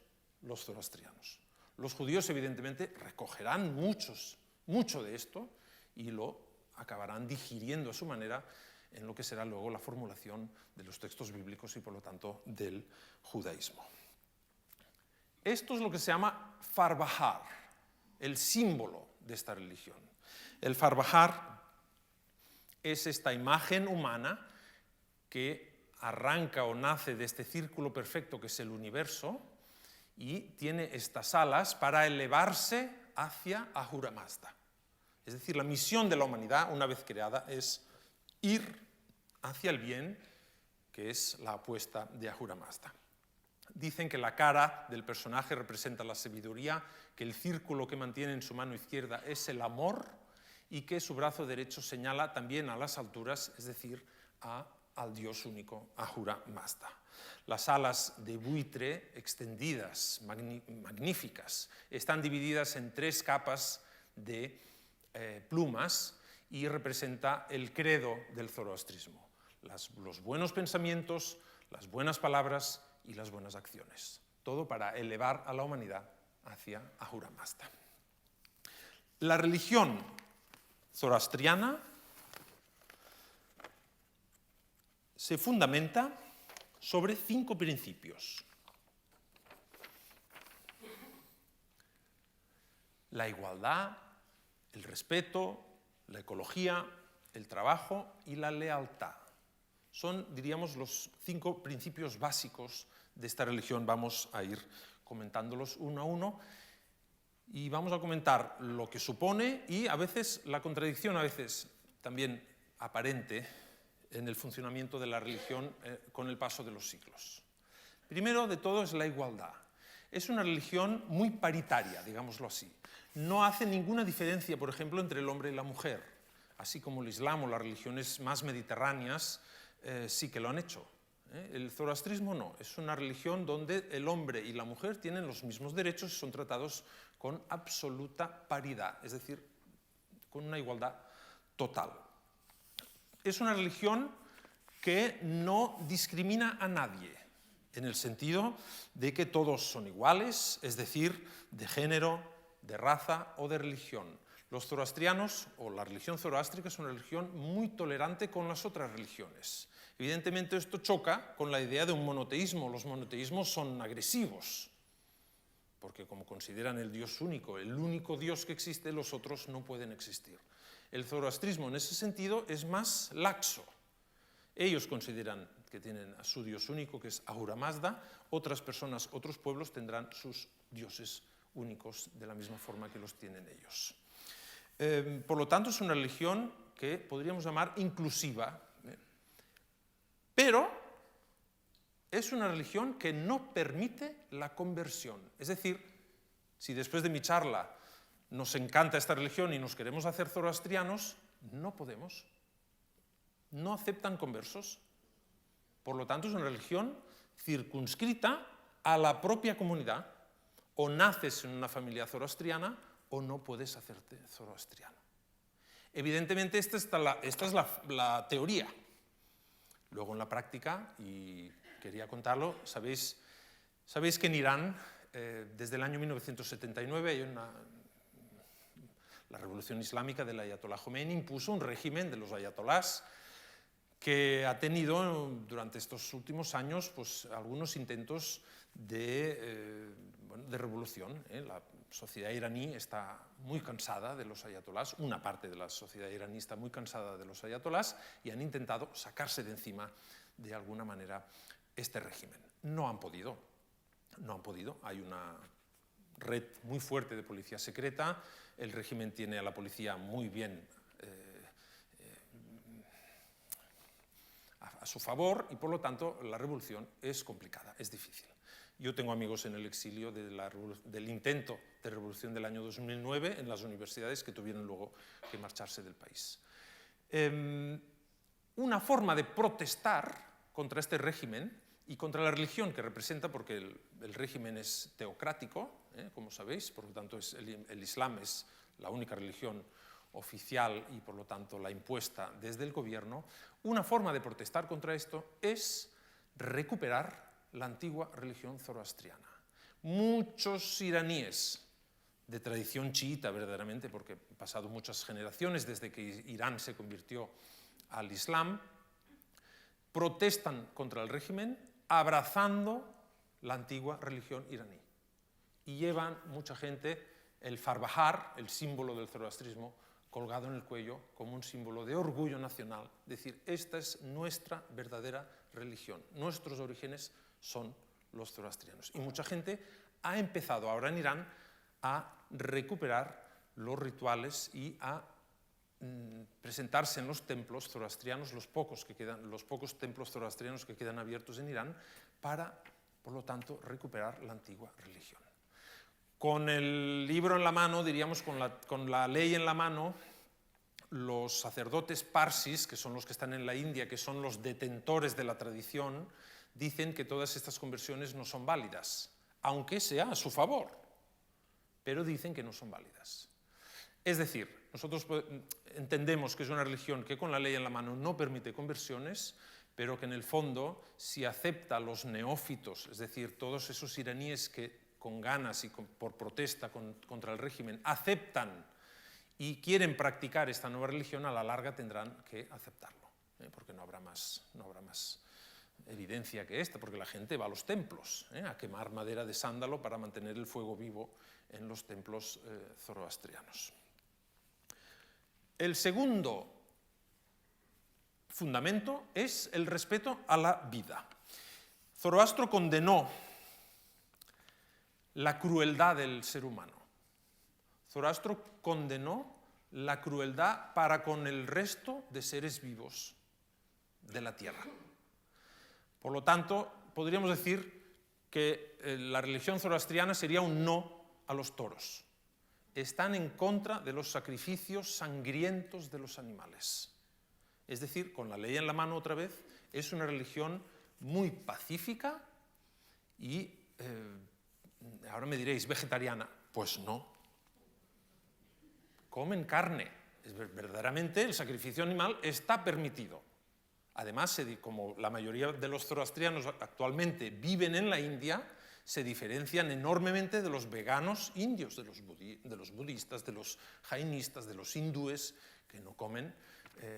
los zoroastrianos. Los judíos, evidentemente, recogerán mucho de esto y lo acabarán digiriendo a su manera en lo que será luego la formulación de los textos bíblicos y, por lo tanto, del judaísmo. Esto es lo que se llama Farbahar, el símbolo de esta religión. El Farbahar es esta imagen humana que arranca o nace de este círculo perfecto que es el universo y tiene estas alas para elevarse hacia Ahura Mazda. Es decir, la misión de la humanidad, una vez creada, es ir hacia el bien, que es la apuesta de Ahura Mazda. Dicen que la cara del personaje representa la sabiduría, que el círculo que mantiene en su mano izquierda es el amor y que su brazo derecho señala también a las alturas, es decir, al Dios único, Ahura Mazda. Las alas de buitre extendidas, magníficas, están divididas en 3 capas de plumas y representa el credo del zoroastrismo. Los buenos pensamientos, las buenas palabras y las buenas acciones. Todo para elevar a la humanidad hacia Ahura Mazda. La religión zoroastriana se fundamenta sobre 5 principios. La igualdad, el respeto, la ecología, el trabajo y la lealtad. Son, diríamos, los 5 principios básicos de esta religión. Vamos a ir comentándolos uno a uno y vamos a comentar lo que supone y a veces la contradicción, a veces también aparente, en el funcionamiento de la religión con el paso de los siglos. Primero de todo es la igualdad. Es una religión muy paritaria, digámoslo así. No hace ninguna diferencia, por ejemplo, entre el hombre y la mujer, así como el Islam o las religiones más mediterráneas sí que lo han hecho. El zoroastrismo no, es una religión donde el hombre y la mujer tienen los mismos derechos y son tratados con absoluta paridad, es decir, con una igualdad total. Es una religión que no discrimina a nadie, en el sentido de que todos son iguales, es decir, de género, de raza o de religión. Los zoroastrianos, o la religión zoroástrica, es una religión muy tolerante con las otras religiones. Evidentemente esto choca con la idea de un monoteísmo. Los monoteísmos son agresivos, porque como consideran el Dios único, el único Dios que existe, los otros no pueden existir. El zoroastrismo en ese sentido es más laxo. Ellos consideran que tienen a su Dios único, que es Ahura Mazda. Otras personas, otros pueblos tendrán sus dioses únicos de la misma forma que los tienen ellos. Por lo tanto, es una religión que podríamos llamar inclusiva, pero es una religión que no permite la conversión. Es decir, si después de mi charla nos encanta esta religión y nos queremos hacer zoroastrianos, no podemos. No aceptan conversos. Por lo tanto, es una religión circunscrita a la propia comunidad. O naces en una familia zoroastriana o no puedes hacerte zoroastriano. Evidentemente, esta es la teoría. Luego, en la práctica, y quería contarlo, sabéis que en Irán, desde el año 1979, hay la revolución islámica del ayatolá Jomeini impuso un régimen de los ayatolás que ha tenido durante estos últimos años pues, algunos intentos de revolución. La sociedad iraní está muy cansada de los ayatolás, una parte de la sociedad iraní está muy cansada de los ayatolás y han intentado sacarse de encima de alguna manera este régimen. No han podido. Hay una red muy fuerte de policía secreta, el régimen tiene a la policía muy bien a su favor y por lo tanto la revolución es complicada, es difícil. Yo tengo amigos en el exilio del intento de revolución del año 2009 en las universidades que tuvieron luego que marcharse del país. Una forma de protestar contra este régimen y contra la religión que representa, porque el régimen es teocrático, como sabéis, por lo tanto el Islam es la única religión oficial y por lo tanto la impuesta desde el gobierno. Una forma de protestar contra esto es recuperar la antigua religión zoroastriana. Muchos iraníes de tradición chiita verdaderamente, porque han pasado muchas generaciones desde que Irán se convirtió al Islam, protestan contra el régimen abrazando la antigua religión iraní. y llevan mucha gente el farbahar, el símbolo del zoroastrismo, colgado en el cuello como un símbolo de orgullo nacional. Es decir, esta es nuestra verdadera religión. Nuestros orígenes son los zoroastrianos. Y mucha gente ha empezado ahora en Irán a recuperar los rituales y a presentarse en los templos zoroastrianos, los pocos templos zoroastrianos que quedan abiertos en Irán, para, por lo tanto, recuperar la antigua religión. Con el libro en la mano, diríamos, con la ley en la mano, los sacerdotes parsis, que son los que están en la India, que son los detentores de la tradición, dicen que todas estas conversiones no son válidas, aunque sea a su favor, pero dicen que no son válidas. Es decir, nosotros entendemos que es una religión que con la ley en la mano no permite conversiones, pero que en el fondo, si acepta a los neófitos, es decir, todos esos iraníes que con ganas y por protesta contra el régimen aceptan y quieren practicar esta nueva religión, a la larga tendrán que aceptarlo, porque no habrá más evidencia que esta, porque la gente va a los templos a quemar madera de sándalo para mantener el fuego vivo en los templos zoroastrianos. El segundo fundamento es el respeto a la vida. Zoroastro condenó la crueldad del ser humano. Zoroastro condenó la crueldad para con el resto de seres vivos de la tierra. Por lo tanto, podríamos decir que la religión zoroastriana sería un no a los toros. Están en contra de los sacrificios sangrientos de los animales. Es decir, con la ley en la mano otra vez, es una religión muy pacífica y, ahora me diréis, vegetariana. Pues no. Comen carne. Verdaderamente el sacrificio animal está permitido. Además, como la mayoría de los zoroastrianos actualmente viven en la India, se diferencian enormemente de los veganos indios, de los budistas, de los jainistas, de los hindúes, que no comen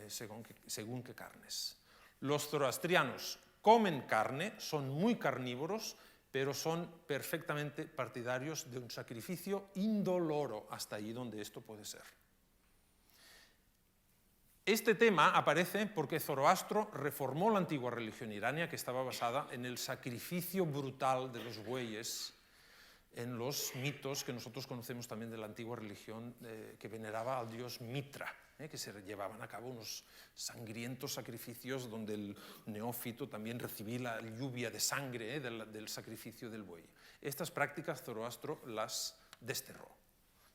según qué carnes. Los zoroastrianos comen carne, son muy carnívoros, pero son perfectamente partidarios de un sacrificio indoloro, hasta allí donde esto puede ser. Este tema aparece porque Zoroastro reformó la antigua religión irania, que estaba basada en el sacrificio brutal de los bueyes, en los mitos que nosotros conocemos también de la antigua religión, que veneraba al dios Mitra, que se llevaban a cabo unos sangrientos sacrificios donde el neófito también recibía la lluvia de sangre del sacrificio del buey. Estas prácticas Zoroastro las desterró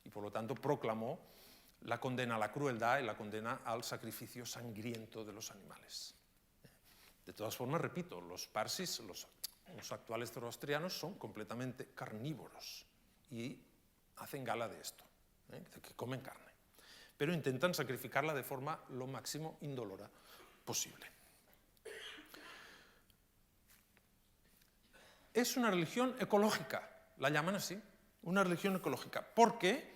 y por lo tanto proclamó la condena a la crueldad y la condena al sacrificio sangriento de los animales. De todas formas, repito, los parsis, los actuales zoroastrianos, son completamente carnívoros y hacen gala de esto, de que comen carne, pero intentan sacrificarla de forma lo máximo indolora posible. Es una religión ecológica, la llaman así, una religión ecológica. ¿Por qué?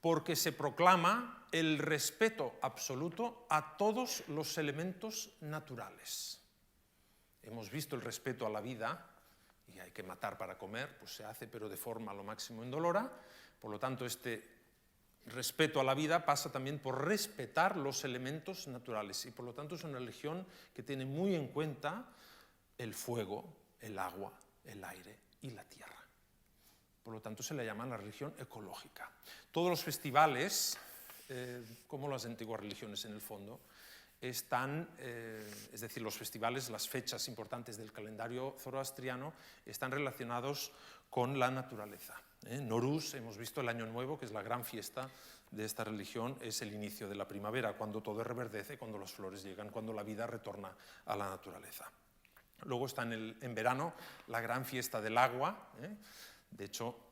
Porque se proclama el respeto absoluto a todos los elementos naturales. Hemos visto el respeto a la vida, y hay que matar para comer, pues se hace, pero de forma lo máximo indolora. Por lo tanto, este respeto a la vida pasa también por respetar los elementos naturales, y por lo tanto es una religión que tiene muy en cuenta el fuego, el agua, el aire y la tierra. Por lo tanto, se le llama la religión ecológica. Todos los festivales, como las antiguas religiones en el fondo, están, es decir, los festivales, las fechas importantes del calendario zoroastriano, están relacionados con la naturaleza. Nowruz, hemos visto el Año Nuevo, que es la gran fiesta de esta religión, es el inicio de la primavera, cuando todo reverdece, cuando las flores llegan, cuando la vida retorna a la naturaleza. Luego está en verano la gran fiesta del agua. De hecho,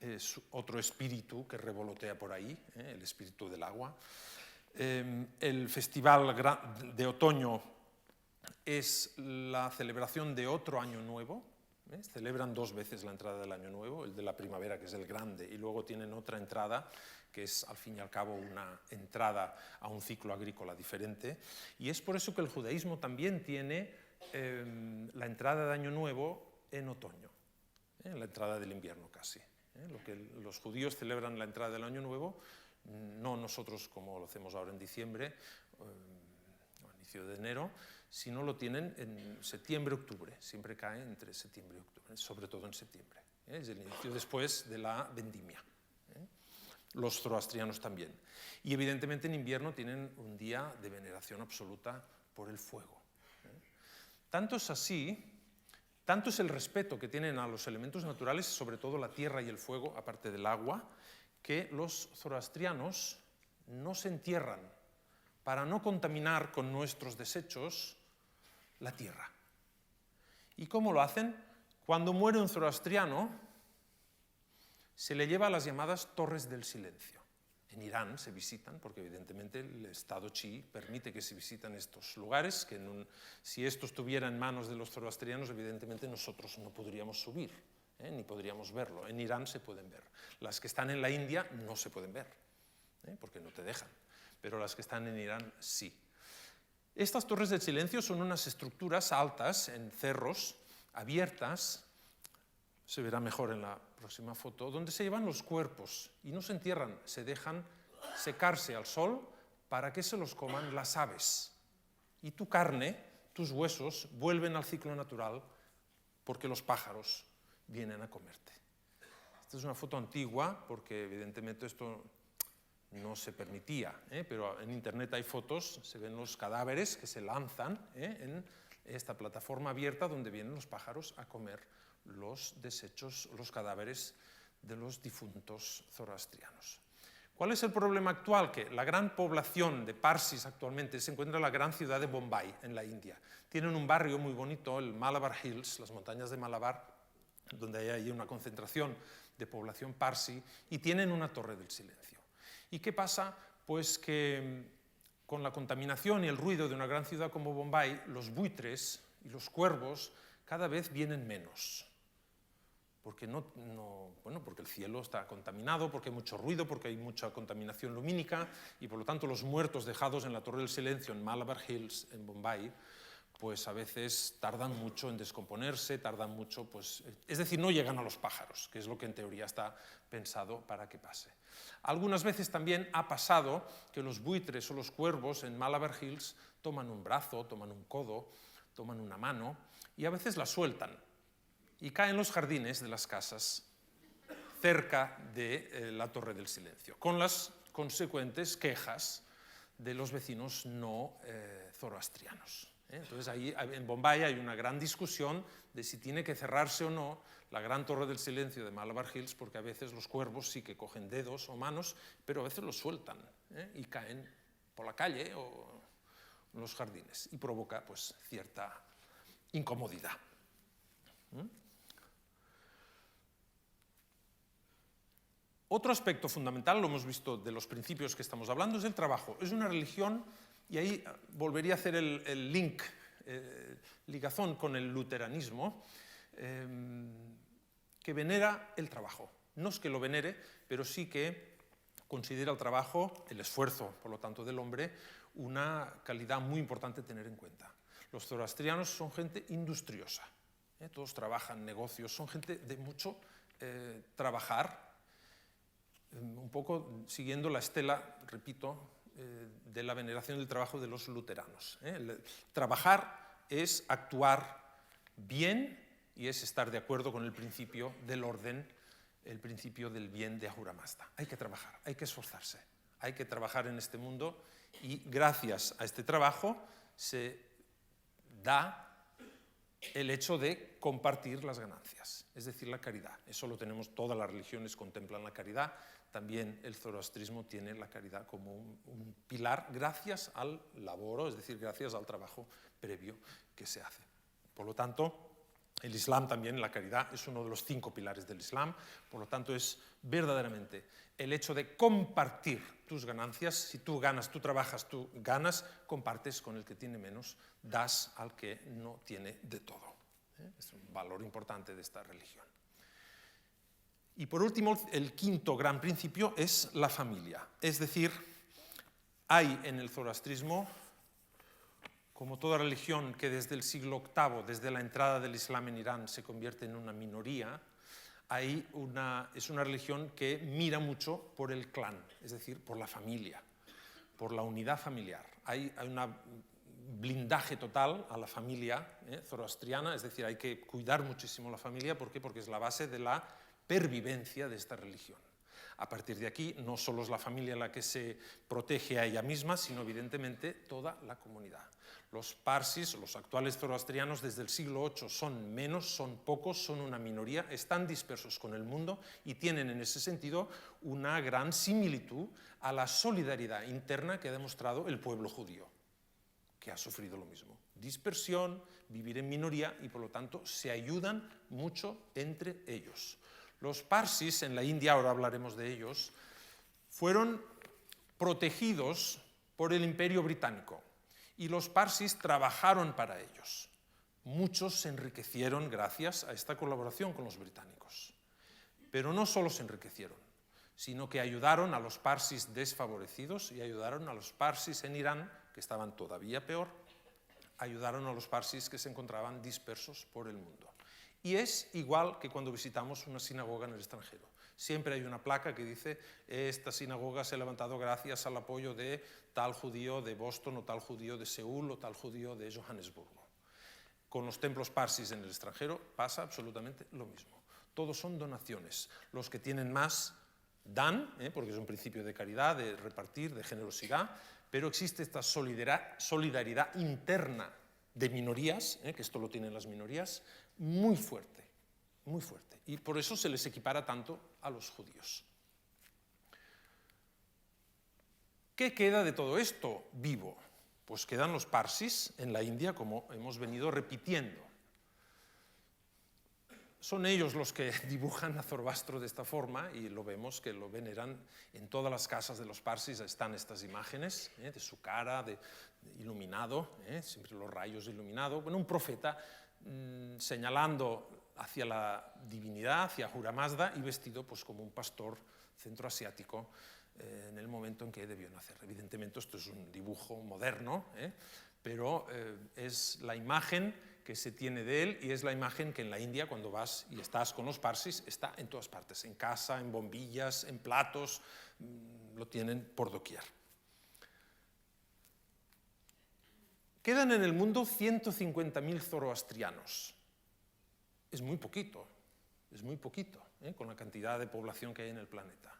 es otro espíritu que revolotea por ahí, el espíritu del agua. El festival de otoño es la celebración de otro año nuevo. Celebran 2 veces la entrada del año nuevo, el de la primavera, que es el grande, y luego tienen otra entrada, que es al fin y al cabo una entrada a un ciclo agrícola diferente. Y es por eso que el judaísmo también tiene la entrada de año nuevo en otoño. La entrada del invierno casi. Lo que los judíos celebran la entrada del Año Nuevo, no nosotros como lo hacemos ahora en diciembre, o a inicio de enero, sino lo tienen en septiembre-octubre, siempre cae entre septiembre y octubre, sobre todo en septiembre. Es el inicio después de la vendimia. Los zoroastrianos también. Y evidentemente en invierno tienen un día de veneración absoluta por el fuego. Tanto es así, tanto es el respeto que tienen a los elementos naturales, sobre todo la tierra y el fuego, aparte del agua, que los zoroastrianos no se entierran para no contaminar con nuestros desechos la tierra. ¿Y cómo lo hacen? Cuando muere un zoroastriano, se le lleva a las llamadas Torres del Silencio. En Irán se visitan, porque evidentemente el Estado chií permite que se visitan estos lugares, que si esto estuviera en manos de los zoroastrianos, evidentemente nosotros no podríamos subir, ni podríamos verlo. En Irán se pueden ver. Las que están en la India no se pueden ver, porque no te dejan, pero las que están en Irán sí. Estas Torres del Silencio son unas estructuras altas en cerros, abiertas, se verá mejor en la próxima foto, donde se llevan los cuerpos y no se entierran, se dejan secarse al sol para que se los coman las aves. Y tu carne, tus huesos, vuelven al ciclo natural porque los pájaros vienen a comerte. Esta es una foto antigua porque evidentemente esto no se permitía, pero en internet hay fotos, se ven los cadáveres que se lanzan en esta plataforma abierta donde vienen los pájaros a comer los desechos, los cadáveres de los difuntos zoroastrianos. ¿Cuál es el problema actual? Que la gran población de parsis actualmente se encuentra en la gran ciudad de Bombay, en la India. Tienen un barrio muy bonito, el Malabar Hills, las montañas de Malabar, donde hay ahí una concentración de población parsi, y tienen una torre del silencio. ¿Y qué pasa? Pues que con la contaminación y el ruido de una gran ciudad como Bombay, los buitres y los cuervos cada vez vienen menos. Porque, porque el cielo está contaminado, porque hay mucho ruido, porque hay mucha contaminación lumínica, y por lo tanto los muertos dejados en la Torre del Silencio, en Malabar Hills, en Bombay, pues a veces tardan mucho en descomponerse, tardan mucho, pues, es decir, no llegan a los pájaros, que es lo que en teoría está pensado para que pase. Algunas veces también ha pasado que los buitres o los cuervos en Malabar Hills toman un brazo, toman un codo, toman una mano, y a veces la sueltan, y caen en los jardines de las casas cerca de la Torre del Silencio, con las consecuentes quejas de los vecinos no zoroastrianos. Entonces ahí en Bombay hay una gran discusión de si tiene que cerrarse o no la gran Torre del Silencio de Malabar Hills, porque a veces los cuervos sí que cogen dedos o manos, pero a veces los sueltan y caen por la calle o en los jardines, y provoca pues cierta incomodidad. Otro aspecto fundamental, lo hemos visto de los principios que estamos hablando, es el trabajo. Es una religión, y ahí volvería a hacer el link, ligazón con el luteranismo, que venera el trabajo. No es que lo venere, pero sí que considera el trabajo, el esfuerzo, por lo tanto, del hombre, una calidad muy importante a tener en cuenta. Los zoroastrianos son gente industriosa, todos trabajan, negocios, son gente de mucho trabajar, un poco siguiendo la estela, repito, de la veneración del trabajo de los luteranos. Trabajar es actuar bien y es estar de acuerdo con el principio del orden, el principio del bien de Ahura Mazda. Hay que trabajar, hay que esforzarse, hay que trabajar en este mundo, y gracias a este trabajo se da el hecho de compartir las ganancias, es decir, la caridad. Eso lo tenemos, todas las religiones contemplan la caridad, también el zoroastrismo tiene la caridad como un pilar gracias al laboro, es decir, gracias al trabajo previo que se hace. Por lo tanto, el Islam también, la caridad, es uno de los 5 pilares del Islam, por lo tanto es verdaderamente el hecho de compartir tus ganancias. Si tú ganas, tú trabajas, tú ganas, compartes con el que tiene menos, das al que no tiene de todo. Es un valor importante de esta religión. Y por último, el quinto gran principio es la familia. Es decir, hay en el zoroastrismo, como toda religión que desde el siglo VIII, desde la entrada del Islam en Irán, se convierte en una minoría, es una religión que mira mucho por el clan, es decir, por la familia, por la unidad familiar. Hay un blindaje total a la familia zoroastriana, es decir, hay que cuidar muchísimo la familia. ¿Por qué? Porque es la base de la pervivencia de esta religión. A partir de aquí, no solo es la familia la que se protege a ella misma, sino evidentemente toda la comunidad. Los parsis, los actuales zoroastrianos, desde el siglo VIII son menos, son pocos, son una minoría, están dispersos con el mundo y tienen en ese sentido una gran similitud a la solidaridad interna que ha demostrado el pueblo judío, que ha sufrido lo mismo. Dispersión, vivir en minoría y por lo tanto se ayudan mucho entre ellos. Los parsis en la India, ahora hablaremos de ellos, fueron protegidos por el Imperio Británico y los parsis trabajaron para ellos. Muchos se enriquecieron gracias a esta colaboración con los británicos. Pero no solo se enriquecieron, sino que ayudaron a los parsis desfavorecidos y ayudaron a los parsis en Irán, que estaban todavía peor, ayudaron a los parsis que se encontraban dispersos por el mundo. Y es igual que cuando visitamos una sinagoga en el extranjero. Siempre hay una placa que dice: esta sinagoga se ha levantado gracias al apoyo de tal judío de Boston, o tal judío de Seúl, o tal judío de Johannesburgo. Con los templos parsis en el extranjero pasa absolutamente lo mismo. Todos son donaciones. Los que tienen más dan, porque es un principio de caridad, de repartir, de generosidad, pero existe esta solidaridad interna de minorías, que esto lo tienen las minorías, muy fuerte, muy fuerte. Y por eso se les equipara tanto a los judíos. ¿Qué queda de todo esto vivo? Pues quedan los parsis en la India, como hemos venido repitiendo. Son ellos los que dibujan a Zoroastro de esta forma, y lo vemos que lo veneran en todas las casas de los parsis. Están estas imágenes de su cara, de iluminado, siempre los rayos iluminados. Bueno, un profeta señalando hacia la divinidad, hacia Ahura Mazda, y vestido pues como un pastor centroasiático en el momento en que debió nacer. Evidentemente esto es un dibujo moderno, pero es la imagen que se tiene de él, y es la imagen que en la India, cuando vas y estás con los parsis, está en todas partes, en casa, en bombillas, en platos, lo tienen por doquier. Quedan en el mundo 150.000 zoroastrianos. Es muy poquito, con la cantidad de población que hay en el planeta.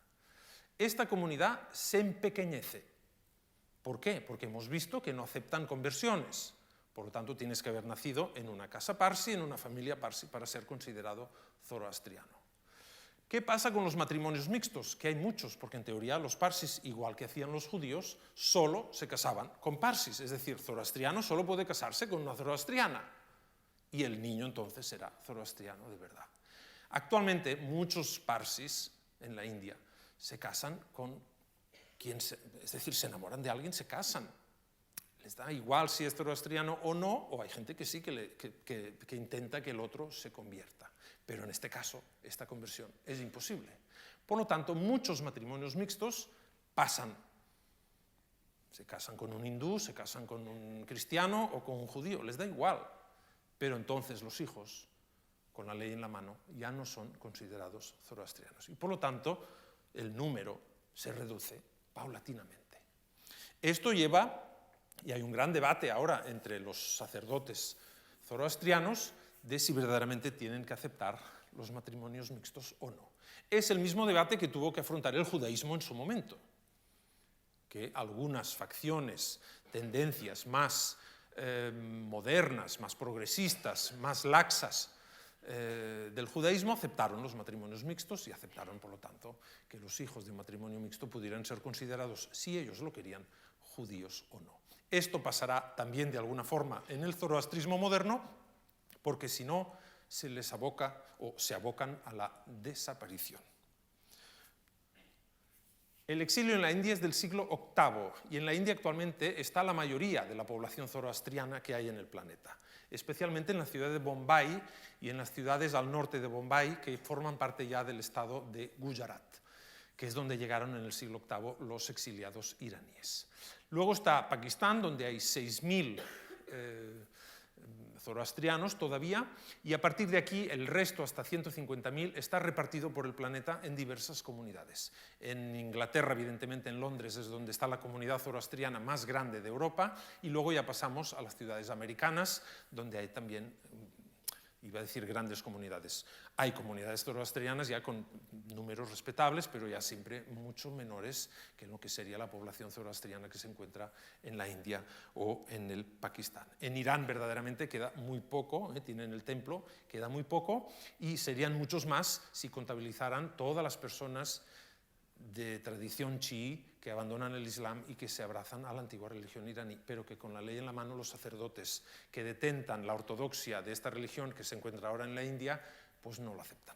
Esta comunidad se empequeñece. ¿Por qué? Porque hemos visto que no aceptan conversiones. Por lo tanto, tienes que haber nacido en una casa parsi, en una familia parsi, para ser considerado zoroastriano. ¿Qué pasa con los matrimonios mixtos? Que hay muchos, porque en teoría los parsis, igual que hacían los judíos, solo se casaban con parsis. Es decir, zoroastriano solo puede casarse con una zoroastriana. Y el niño entonces será zoroastriano de verdad. Actualmente, muchos parsis en la India se casan con es decir, se enamoran de alguien, se casan. Les da igual si es zoroastriano o no, o hay gente que sí, que intenta que el otro se convierta. Pero en este caso, esta conversión es imposible. Por lo tanto, muchos matrimonios mixtos pasan. Se casan con un hindú, se casan con un cristiano o con un judío, les da igual. Pero entonces los hijos, con la ley en la mano, ya no son considerados zoroastrianos. Y por lo tanto, el número se reduce paulatinamente. Esto lleva, y hay un gran debate ahora entre los sacerdotes zoroastrianos, de si verdaderamente tienen que aceptar los matrimonios mixtos o no. Es el mismo debate que tuvo que afrontar el judaísmo en su momento, que algunas facciones, tendencias más modernas, más progresistas, más laxas del judaísmo aceptaron los matrimonios mixtos y aceptaron, por lo tanto, que los hijos de matrimonio mixto pudieran ser considerados, si ellos lo querían, judíos o no. Esto pasará también de alguna forma en el zoroastrismo moderno, porque si no se les aboca o se abocan a la desaparición. El exilio en la India es del siglo VIII, y en la India actualmente está la mayoría de la población zoroastriana que hay en el planeta, especialmente en la ciudad de Bombay y en las ciudades al norte de Bombay que forman parte ya del estado de Gujarat, que es donde llegaron en el siglo VIII los exiliados iraníes. Luego está Pakistán, donde hay 6.000 zoroastrianos todavía, y a partir de aquí el resto, hasta 150.000, está repartido por el planeta en diversas comunidades. En Inglaterra, evidentemente en Londres, es donde está la comunidad zoroastriana más grande de Europa, y luego ya pasamos a las ciudades americanas, donde hay también, iba a decir grandes comunidades. Hay comunidades zoroastrianas ya con números respetables, pero ya siempre mucho menores que lo que sería la población zoroastriana que se encuentra en la India o en el Pakistán. En Irán verdaderamente queda muy poco, tienen el templo, queda muy poco, y serían muchos más si contabilizaran todas las personas de tradición chií que abandonan el Islam y que se abrazan a la antigua religión iraní, pero que con la ley en la mano los sacerdotes que detentan la ortodoxia de esta religión que se encuentra ahora en la India, pues no lo aceptan.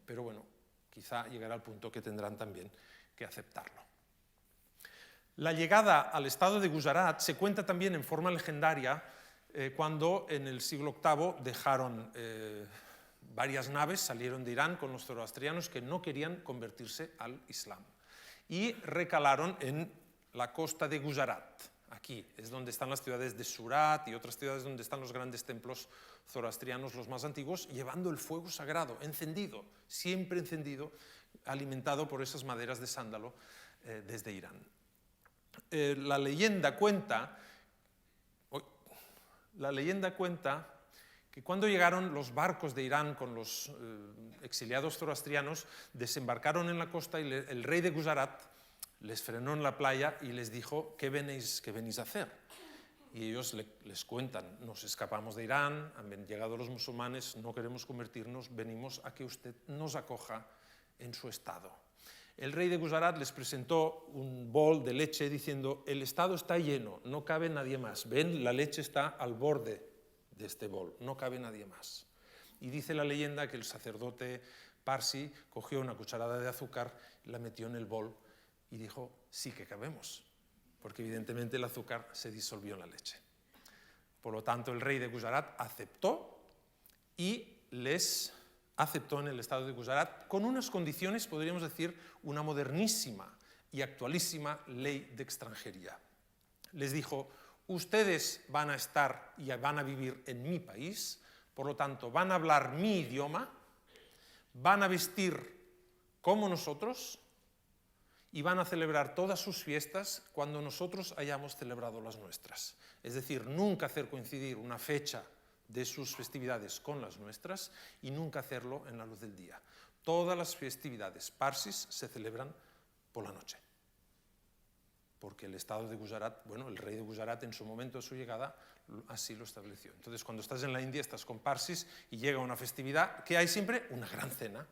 Pero bueno, quizá llegará al punto que tendrán también que aceptarlo. La llegada al estado de Gujarat se cuenta también en forma legendaria cuando en el siglo VIII dejaron varias naves, salieron de Irán con los zoroastrianos que no querían convertirse al Islam y recalaron en la costa de Gujarat. Aquí es donde están las ciudades de Surat y otras ciudades donde están los grandes templos zoroastrianos, los más antiguos, llevando el fuego sagrado, encendido, siempre encendido, alimentado por esas maderas de sándalo desde Irán. La leyenda cuenta que cuando llegaron los barcos de Irán con los exiliados zoroastrianos, desembarcaron en la costa y el rey de Gujarat les frenó en la playa y les dijo: ¿qué venís a hacer? Y ellos les cuentan: nos escapamos de Irán, han llegado los musulmanes, no queremos convertirnos, venimos a que usted nos acoja en su estado. El rey de Gujarat les presentó un bol de leche diciendo: el estado está lleno, no cabe nadie más. Ven, la leche está al borde de este bol, no cabe nadie más. Y dice la leyenda que el sacerdote parsi cogió una cucharada de azúcar, la metió en el bol y dijo: sí que cabemos, porque evidentemente el azúcar se disolvió en la leche. Por lo tanto, el rey de Gujarat aceptó y les aceptó en el estado de Gujarat con unas condiciones, podríamos decir, una modernísima y actualísima ley de extranjería. Les dijo: ustedes van a estar y van a vivir en mi país, por lo tanto van a hablar mi idioma, van a vestir como nosotros y van a celebrar todas sus fiestas cuando nosotros hayamos celebrado las nuestras. Es decir, nunca hacer coincidir una fecha de sus festividades con las nuestras y nunca hacerlo en la luz del día. Todas las festividades parsis se celebran por la noche, porque el estado de Gujarat, bueno, el rey de Gujarat en su momento de su llegada así lo estableció. Entonces, cuando estás en la India, estás con parsis y llega una festividad, que hay siempre una gran cena.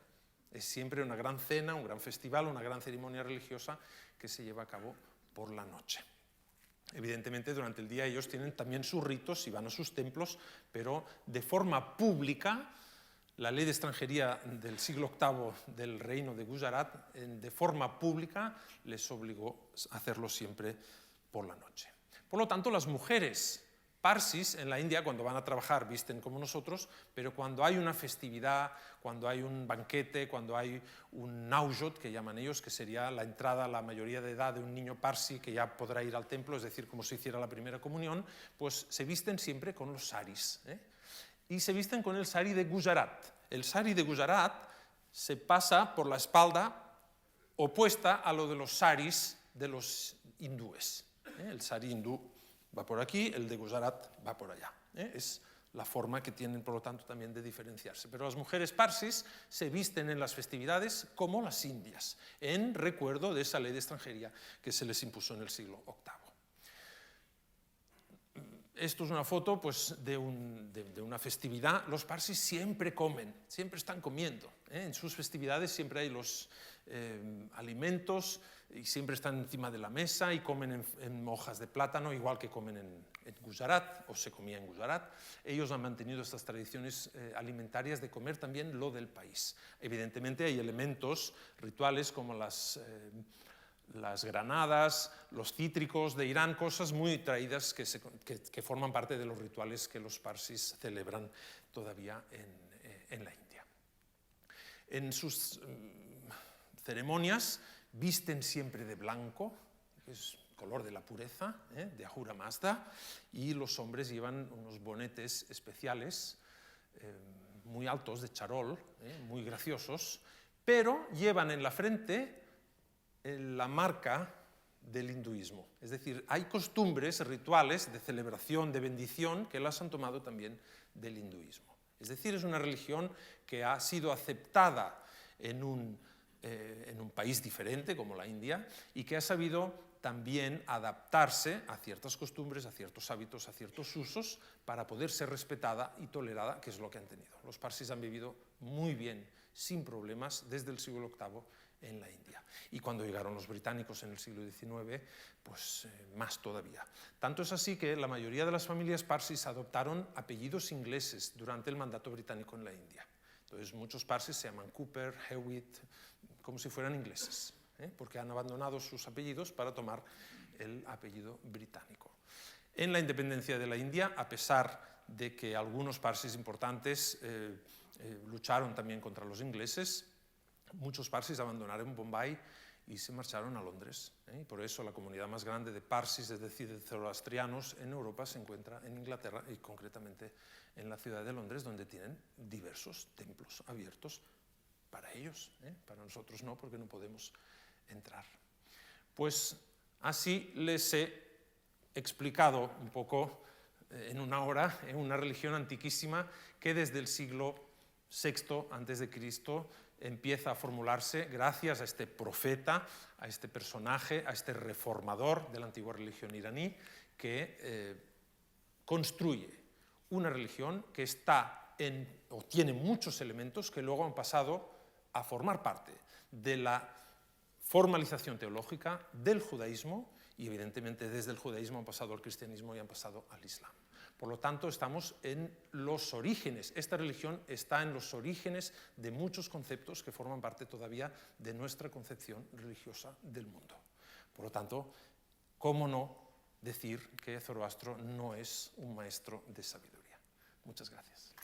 Es siempre una gran cena, un gran festival, una gran ceremonia religiosa que se lleva a cabo por la noche. Evidentemente, durante el día ellos tienen también sus ritos y van a sus templos, pero de forma pública, la ley de extranjería del siglo VIII del reino de Gujarat, de forma pública, les obligó a hacerlo siempre por la noche. Por lo tanto, las mujeres parsis en la India, cuando van a trabajar, visten como nosotros, pero cuando hay una festividad, cuando hay un banquete, cuando hay un naujot, que llaman ellos, que sería la entrada a la mayoría de edad de un niño parsi que ya podrá ir al templo, es decir, como si hiciera la primera comunión, pues se visten siempre con los saris, y se visten con el sari de Gujarat. El sari de Gujarat se pasa por la espalda opuesta a lo de los saris de los hindúes. El sari hindú va por aquí, el de Gujarat va por allá. Es la forma que tienen, por lo tanto, también de diferenciarse. Pero las mujeres parsis se visten en las festividades como las indias, en recuerdo de esa ley de extranjería que se les impuso en el siglo VIII. Esto es una foto pues, de una festividad. Los parsis siempre comen, siempre están comiendo. En sus festividades siempre hay los alimentos y siempre están encima de la mesa y comen en hojas de plátano, igual que comen en Gujarat, o se comía en Gujarat. Ellos han mantenido estas tradiciones alimentarias de comer también lo del país. Evidentemente hay elementos rituales como las granadas, los cítricos de Irán, cosas muy traídas que forman parte de los rituales que los parsis celebran todavía en la India. En sus ceremonias visten siempre de blanco, es color de la pureza, de Ahura Mazda, y los hombres llevan unos bonetes especiales muy altos, de charol, muy graciosos, pero llevan en la frente la marca del hinduismo. Es decir, hay costumbres, rituales de celebración, de bendición, que las han tomado también del hinduismo. Es decir, es una religión que ha sido aceptada en un país diferente como la India y que ha sabido también adaptarse a ciertas costumbres, a ciertos hábitos, a ciertos usos para poder ser respetada y tolerada, que es lo que han tenido. Los parsis han vivido muy bien, sin problemas, desde el siglo VIII en la India. Y cuando llegaron los británicos en el siglo XIX, pues más todavía. Tanto es así que la mayoría de las familias parsis adoptaron apellidos ingleses durante el mandato británico en la India. Entonces muchos parsis se llaman Cooper, Hewitt, como si fueran ingleses, porque han abandonado sus apellidos para tomar el apellido británico. En la independencia de la India, a pesar de que algunos parsis importantes lucharon también contra los ingleses, muchos parsis abandonaron Bombay y se marcharon a Londres. Y por eso la comunidad más grande de parsis, es decir, de zoroastrianos en Europa, se encuentra en Inglaterra y concretamente en la ciudad de Londres, donde tienen diversos templos abiertos para ellos. Para nosotros no, porque no podemos entrar. Pues así les he explicado un poco en una hora, en una religión antiquísima que desde el siglo VI a.C. empieza a formularse gracias a este profeta, a este personaje, a este reformador de la antigua religión iraní, que construye una religión que o tiene muchos elementos que luego han pasado a formar parte de la formalización teológica del judaísmo, y evidentemente desde el judaísmo han pasado al cristianismo y han pasado al islam. Por lo tanto, estamos en los orígenes. Esta religión está en los orígenes de muchos conceptos que forman parte todavía de nuestra concepción religiosa del mundo. Por lo tanto, ¿cómo no decir que Zoroastro no es un maestro de sabiduría? Muchas gracias.